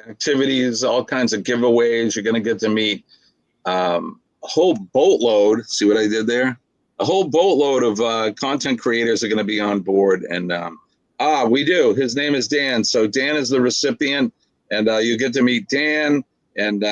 activities, all kinds of giveaways. You're going to get to meet a whole boatload. See what I did there? A whole boatload of content creators are going to be on board. And we do. His name is Dan. So Dan is the recipient. And you get to meet Dan, and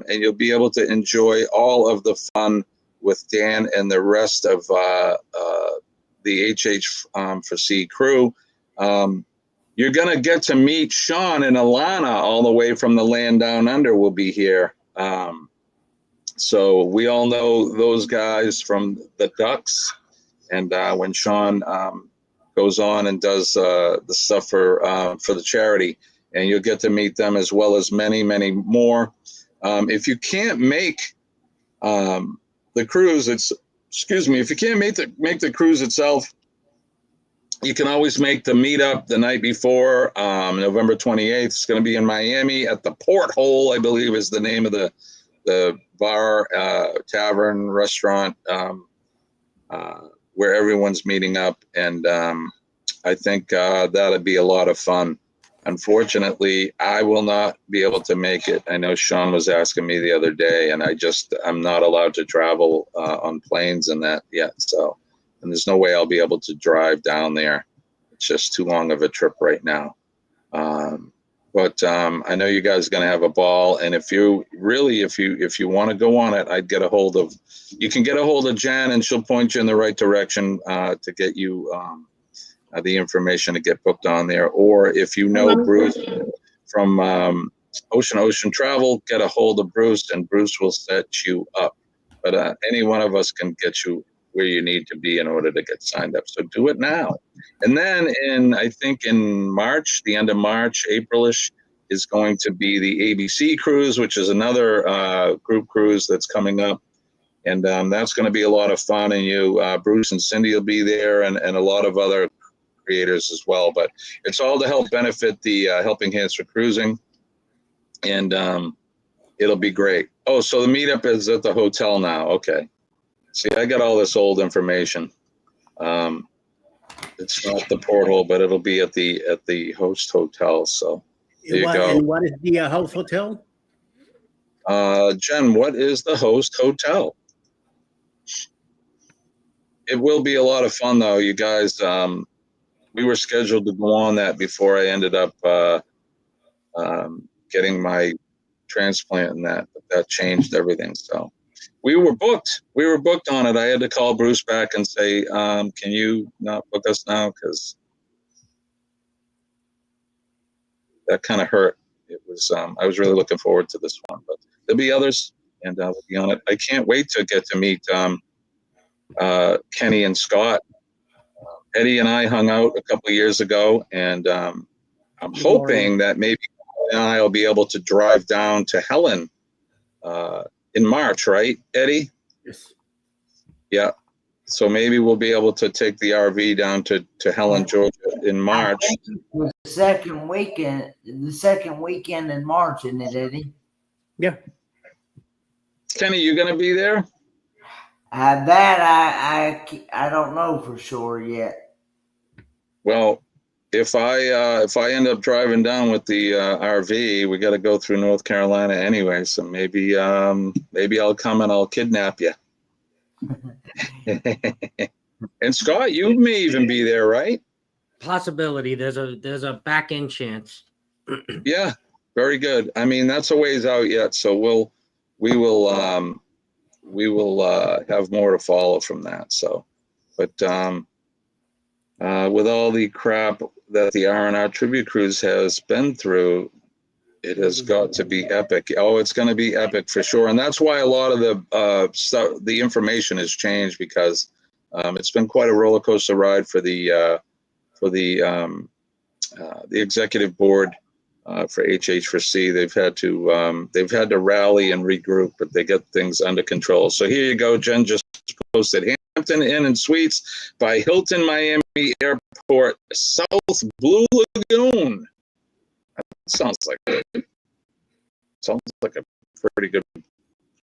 you'll be able to enjoy all of the fun with Dan and the rest of the HH for Sea crew. You're going to get to meet Sean and Alana all the way from the land down under will be here. So we all know those guys from the Ducks. And when Sean goes on and does the stuff for the charity, and you'll get to meet them as well as many, many more. If you can't make the cruise, if you can't make the cruise itself, you can always make the meetup the night before, November 28th. It's going to be in Miami at the Porthole, I believe is the name of the bar, tavern, restaurant, where everyone's meeting up. And I think that'll be a lot of fun. Unfortunately, I will not be able to make it. I know Sean was asking me the other day, and I'm not allowed to travel on planes and that yet. So, and there's no way I'll be able to drive down there. It's just too long of a trip right now. But I know you guys are going to have a ball. And if you want to go on it, you can get a hold of Jen, and she'll point you in the right direction to get you the information to get booked on there. Or if you know Bruce from Ocean Travel, get a hold of Bruce, and Bruce will set you up. But any one of us can get you where you need to be in order to get signed up. So do it now. And then I think in March, the end of March, Aprilish, is going to be the ABC cruise, which is another group cruise that's coming up. And that's going to be a lot of fun. And Bruce and Cindy will be there, and a lot of other creators as well. But it's all to help benefit the Helping Hands for Cruising. And it'll be great. Oh, so the meetup is at the hotel now. Okay. See, I got all this old information. It's not the Porthole, but it'll be at the host hotel. So there you go. And what is the host hotel? Jen, what is the host hotel? It will be a lot of fun, though, you guys. We were scheduled to go on that before I ended up getting my transplant, and that changed everything. So we were booked on it. I had to call Bruce back and say, can you not book us now? Because that kind of hurt. It was, I was really looking forward to this one, but there'll be others, and we'll be on it. I can't wait to get to meet Kenny and Scott. Eddie and I hung out a couple of years ago, and I'm hoping that maybe I'll be able to drive down to Helen in March, right, Eddie? Yes. Yeah. So maybe we'll be able to take the RV down to Helen, Georgia in March. I think it's the second weekend in March, isn't it, Eddie? Yeah. Kenny, you gonna be there? That I don't know for sure yet. Well, if I end up driving down with the RV, we got to go through North Carolina anyway. So maybe I'll come and I'll kidnap you. And Scott, you may even be there, right? Possibility. There's a back end chance. Yeah, very good. I mean, that's a ways out yet, so we will have more to follow from that. So, but with all the crap that the R&R Tribute Cruise has been through, it has got to be epic. Oh, it's going to be epic for sure. And that's why a lot of the information has changed, because it's been quite a roller coaster ride for the executive board for HH4C. They've had to rally and regroup, but they get things under control. So here you go. Jen just posted Hampton Inn and Suites by Hilton Miami Airport, South Blue Lagoon. That sounds like a pretty good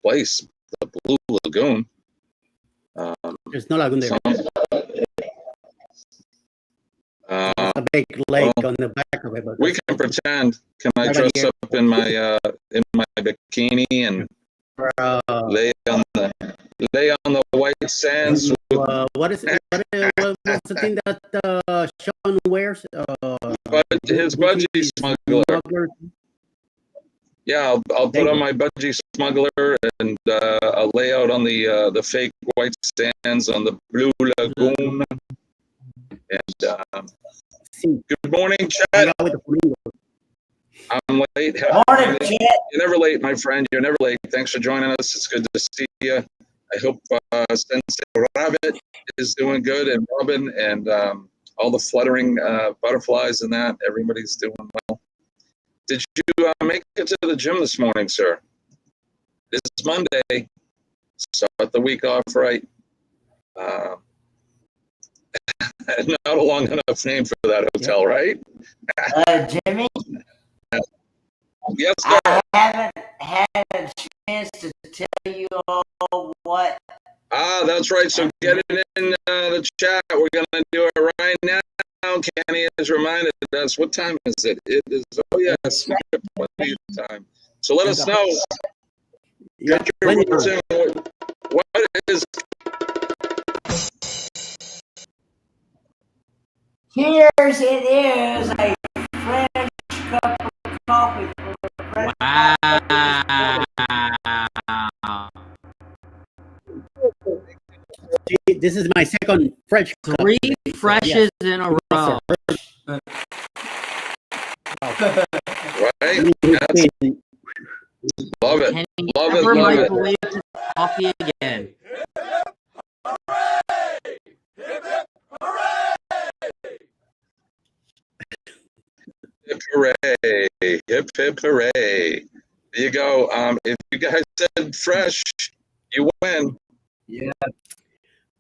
place, the Blue Lagoon. There's no lagoon there. A big lake on the back of it. But we can pretend. Can I dress up in my bikini and lay on the white sands? What's the thing that Sean wears? His budgie smuggler. Yeah, I'll put on my budgie smuggler, and I'll lay out on the fake white sands on the Blue Lagoon. And good morning, Chad. I'm late. Morning, Chad. You're never late, my friend. You're never late. Thanks for joining us. It's good to see you. I hope Sensei Rabbit is doing good, and Robin, and all the fluttering butterflies and that. Everybody's doing well. Did you make it to the gym this morning, sir? It's Monday. Start the week off right. Not a long enough name for that hotel, right? Jimmy? Yes, sir. I haven't had a chance to tell you all what. That's right. So get it in the chat. We're going to do it right now. Kenny has reminded us. What time is it? It is, oh, yes, plenty of time. So let us know. Yeah. What is... Cheers, it is a French cup of coffee. Wow. This is my second French cup. 3 freshes in a row. Right? That's, love it. Love it. Love Microwave coffee again. Hip hooray. Hip hip hooray. There you go. If you guys said fresh, you win. Yeah.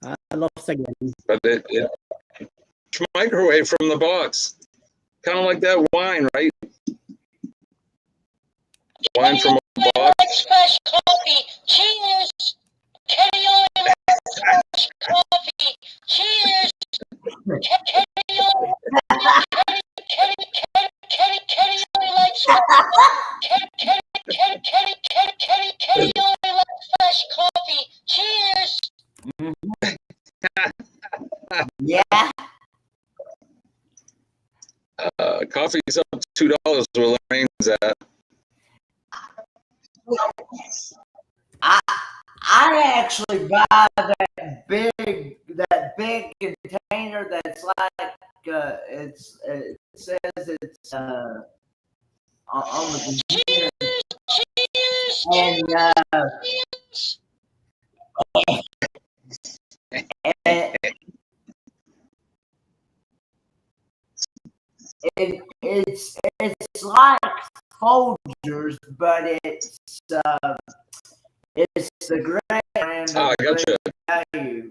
I lost again. But it microwave from the box. Kind of like that wine, right? Wine from a box. Fresh coffee. Cheers. Kenny only likes fresh coffee. Cheers. Kenny only likes Kenny only likes fresh coffee. Cheers. Yeah. Coffee's up $2 where Lorraine's at. I actually buy that big container that's like it says it's on the container. And it's like Folgers, but it's the great brand of gotcha. value.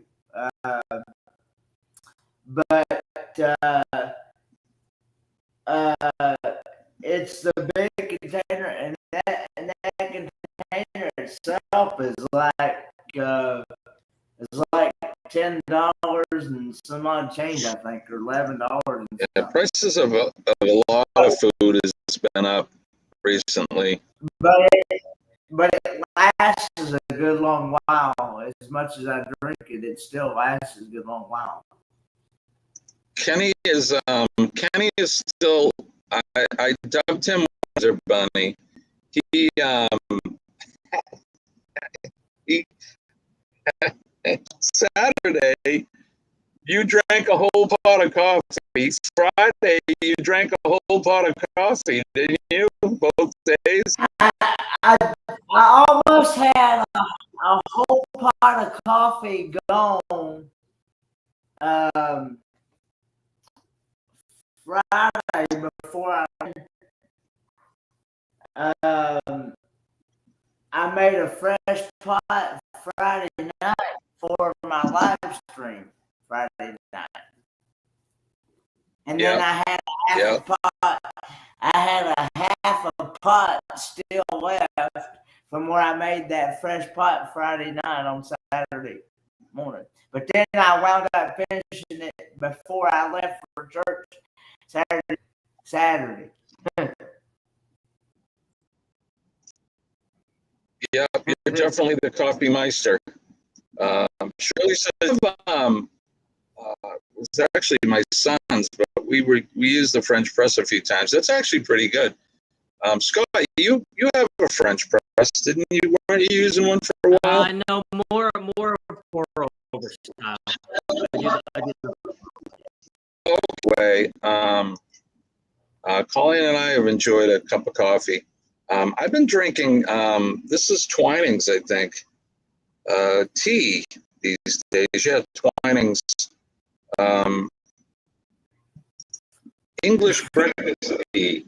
But it's the big container, and that container itself is like $10 and some odd change, I think, or $11. Yeah, prices of a lot of food has been up recently. But it lasts a good long while. As much as I drink it, it still lasts a good long while. Kenny is still. I dubbed him Winter Bunny. He Saturday, you drank a whole pot of coffee. Friday, you drank a whole pot of coffee, didn't you? Both days. I almost had a whole pot of coffee gone. Friday before I made a fresh pot Friday night for my live stream Friday night. And then I had half a pot. I had a half a pot still left from where I made that fresh pot Friday night on Saturday morning. But then I wound up finishing it before I left for church Saturday. Yeah, you're definitely the coffee meister. Shirley said it's actually my son's, but we used the French press a few times. That's actually pretty good. Scott, you have a French press, didn't you? Weren't you using one for a while? I know more pour over style. Way. Colleen and I have enjoyed a cup of coffee. I've been drinking, this is Twinings, I think, tea these days. Yeah, Twinings. English breakfast tea.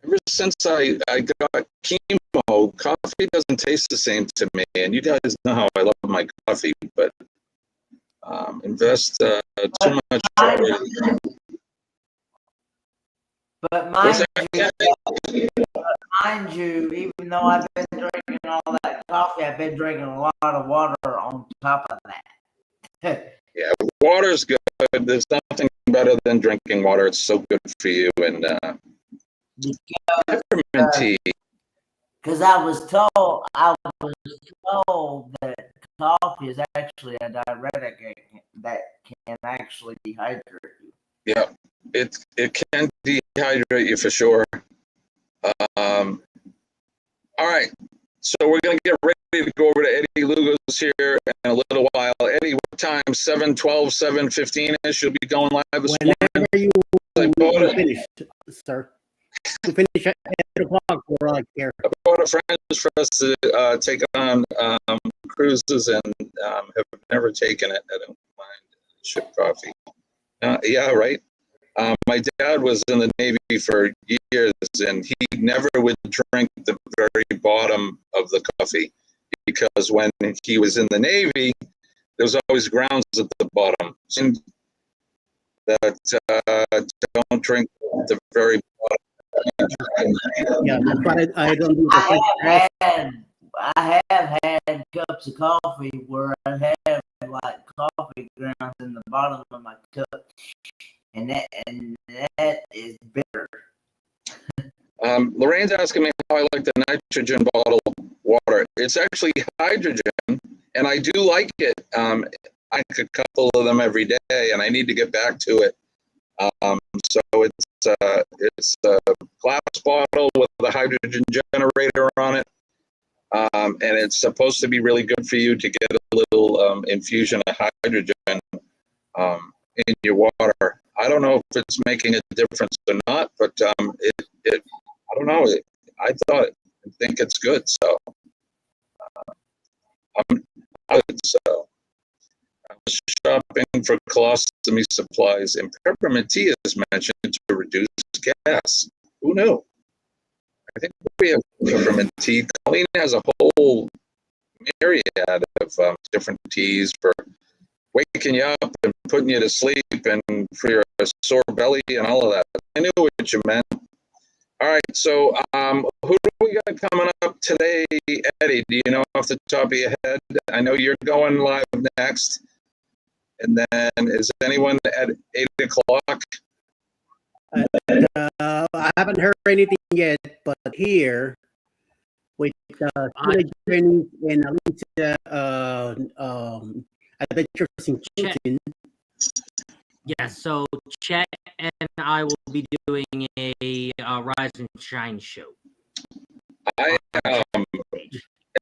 Ever since I got chemo, coffee doesn't taste the same to me. And you guys know how I love my coffee, but invest too much already. But mind you, even though I've been drinking all that coffee, I've been drinking a lot of water on top of that. Yeah, water's good. There's nothing better than drinking water. It's so good for you. And peppermint tea. Because I was told that coffee is actually a diuretic that can actually dehydrate you. Yeah, it can dehydrate you for sure. All right, so we're gonna get ready to go over to Eddie Lugo's here in a little while. Eddie, what time? 7:12, 7:15ish. You'll be going live this morning. Whenever you finish, sir. To finish at 8 o'clock, we're all here. I bought a franchise for us to take on cruises and have never taken it. I don't mind ship coffee. Yeah, right. My dad was in the Navy for years, and he never would drink the very bottom of the coffee because when he was in the Navy, there was always grounds at the bottom. And that don't drink the very bottom. Yeah, but I don't do I have had cups of coffee where I have like coffee grounds in the bottom of my cup, and that is bitter. Lorraine's asking me how I like the nitrogen bottled water. It's actually hydrogen, and I do like it. I drink a couple of them every day, and I need to get back to it. So it's a glass bottle with a hydrogen generator on it, and it's supposed to be really good for you to get a little infusion of hydrogen in your water. I don't know if it's making a difference or not, but I don't know. I think it's good. So I'm good. So I was shopping for colostomy supplies, and peppermint tea is mentioned to reduce gas. Who knew? I think we have peppermint tea. Colleen has a whole myriad of different teas for waking you up and putting you to sleep and for your sore belly and all of that. I knew what you meant. All right, so who do we got coming up today, Eddie? Do you know off the top of your head? I know you're going live next. And then is anyone at 8 o'clock? I haven't heard anything yet, but here with Jenny and Alicia Adventures in Kitchen. Yeah, so Chet and I will be doing a Rise and Shine show.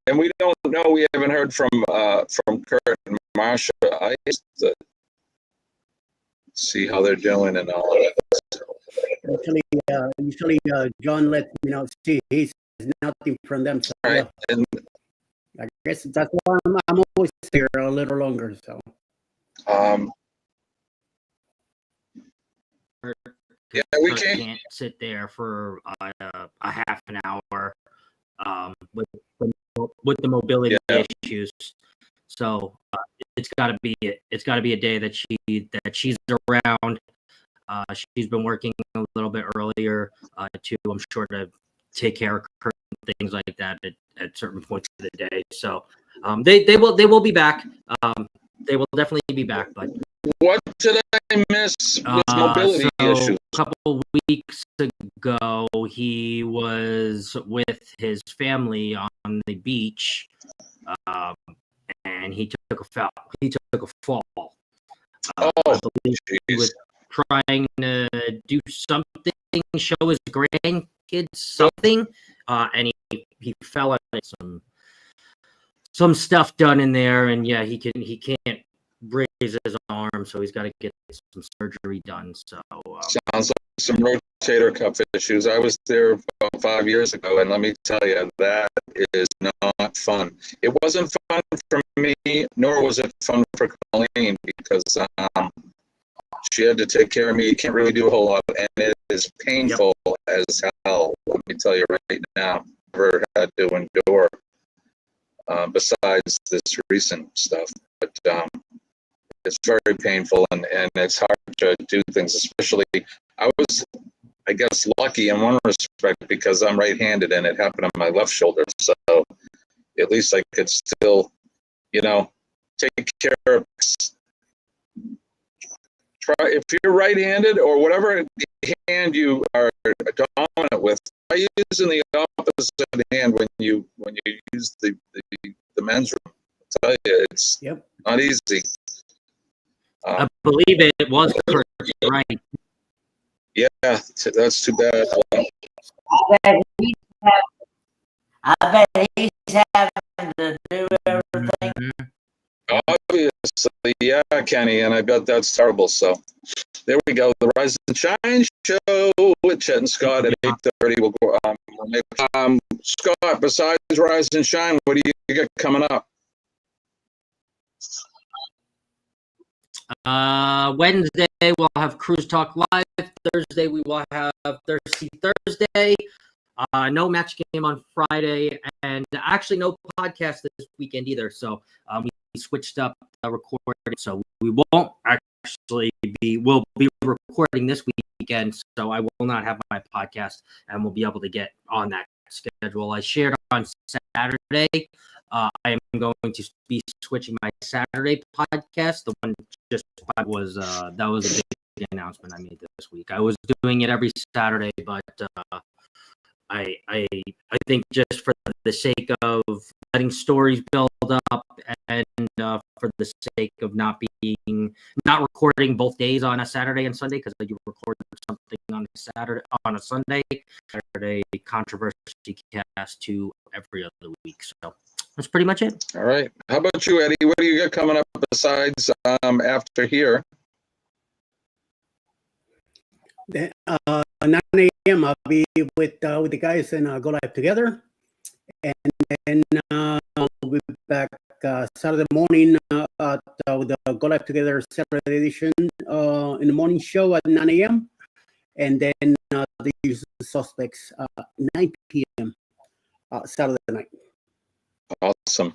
And we don't know. We haven't heard from Kurt and Marsha. I used to see how they're doing and all of that. Usually, John lets me know. See, he's nothing from them. So, right. And I guess that's why I'm always here a little longer. So. Yeah, we can't sit there for a half an hour with the mobility issues. So it's got to be a day that she's around. She's been working a little bit earlier too. I'm sure to take care of her things like that at certain points of the day. So they will be back. They will definitely be back. But what did I miss with mobility issues? A couple weeks ago, he was with his family on the beach, and he took a fall. He was trying to do something, show his grandkids something, and he fell on some stuff done in there, and yeah, he can't raise his arm, so he's got to get some surgery done. So sounds like some rotator cuff issues. I was there about 5 years ago, and let me tell you, that is not fun. It wasn't fun for me, nor was it fun for Colleen, because she had to take care of me. You can't really do a whole lot, and it is painful as hell. Let me tell you right now. Never had to endure besides this recent stuff, but it's very painful, and it's hard to do things. Especially, I was, I guess, lucky in one respect because I'm right-handed, and it happened on my left shoulder. So at least I could still, take care of. Try if you're right-handed or whatever hand you are dominant with. Try using the opposite hand when you use the men's room. I tell you, it's not easy. I believe it was right. Yeah, that's too bad. I bet he's having to do everything. Obviously, yeah, Kenny, and I bet that's terrible. So there we go. The Rise and Shine show with Chet and Scott at 8:30. We'll go. Scott, besides Rise and Shine, what do you got coming up? Wednesday we'll have Cruise Talk Live. Thursday we will have Thirsty Thursday. No match game on Friday, and actually no podcast this weekend either. So we switched up the recording, so we won't actually we'll be recording this weekend. So I will not have my podcast, and we'll be able to get on that schedule. I shared on Saturday. I am going to be switching my Saturday podcast. The one just was that was a big announcement I made this week. I was doing it every Saturday, but I think just for the sake of letting stories build up and for the sake of not recording both days on a Saturday and Sunday, because you record something on a Sunday, Saturday controversy cast to every other week. So that's pretty much it. All right. How about you, Eddie? What do you got coming up besides after here? 9 a.m. I'll be with the guys and Go Live Together, and then we'll be back Saturday morning with the Go Live Together Saturday edition in the morning show at 9 a.m. and then the usual suspects 9 p.m. Saturday night. Awesome.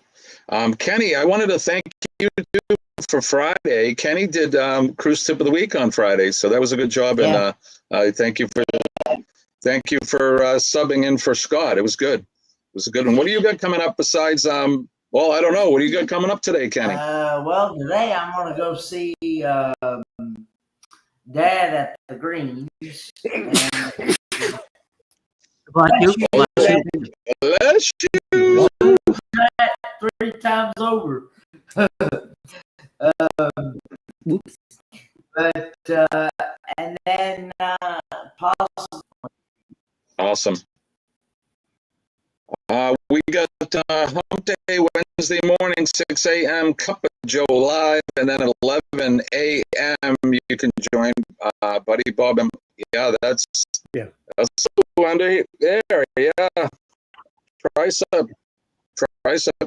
Kenny, I wanted to thank you too for Friday. Kenny did Cruise Tip of the Week on Friday, so that was a good job. Yeah. And thank you for subbing in for Scott. It was good. It was a good one. What do you got coming up besides? Well, I don't know. What do you got coming up today, Kenny? Well, today I'm going to go see Dad at the Greens. Bless you. Bless you. 3 times over. But and then possibly. Awesome. We got Hump Day Wednesday morning, 6 a.m. Cup of Joe live, and then at 11 a.m. you can join Buddy Bob. And that's under there. Yeah, price up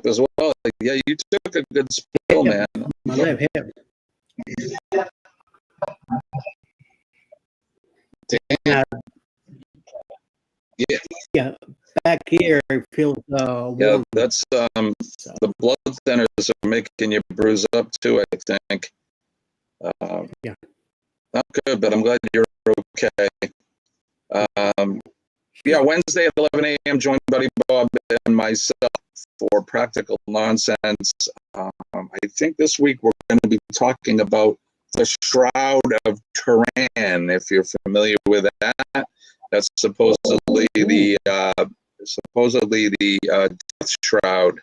as well. Yeah, you took a good spill, man. My left hip. Damn. Yeah. Back here, it feels warm. That's the blood thinners are making you bruise up too, I think. Not good, but I'm glad you're okay. Wednesday at 11 a.m. join Buddy Bob and myself for Practical Nonsense. I think this week we're going to be talking about the Shroud of Turan, if you're familiar with that. That's supposedly the death shroud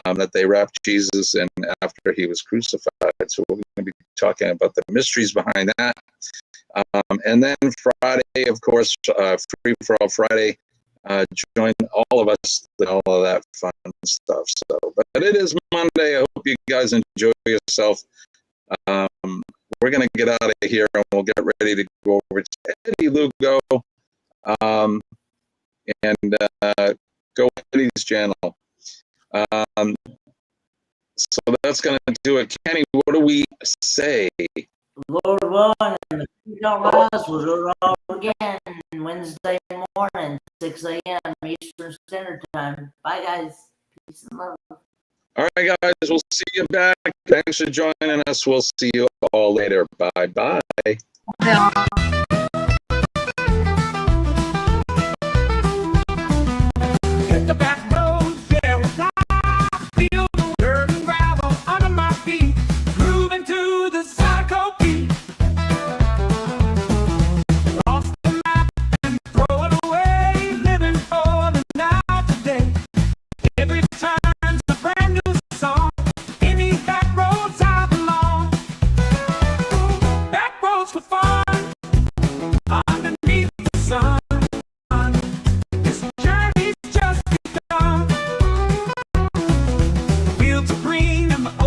that they wrapped Jesus in after he was crucified. So we're going to be talking about the mysteries behind that. And then Friday, of course, Free for All Friday. Join all of us and all of that fun stuff. So, but it is Monday. I hope you guys enjoy yourself. We're going to get out of here and we'll get ready to go over to Eddie Lugo and go to Eddie's channel. So that's going to do it. Kenny, what do we say? Lord willing, and the creek don't rise, we'll do it all again Wednesday morning, 6 a.m. Eastern Standard Time. Bye, guys. Peace and love. All right, guys, we'll see you back. Thanks for joining us. We'll see you all later. Bye-bye.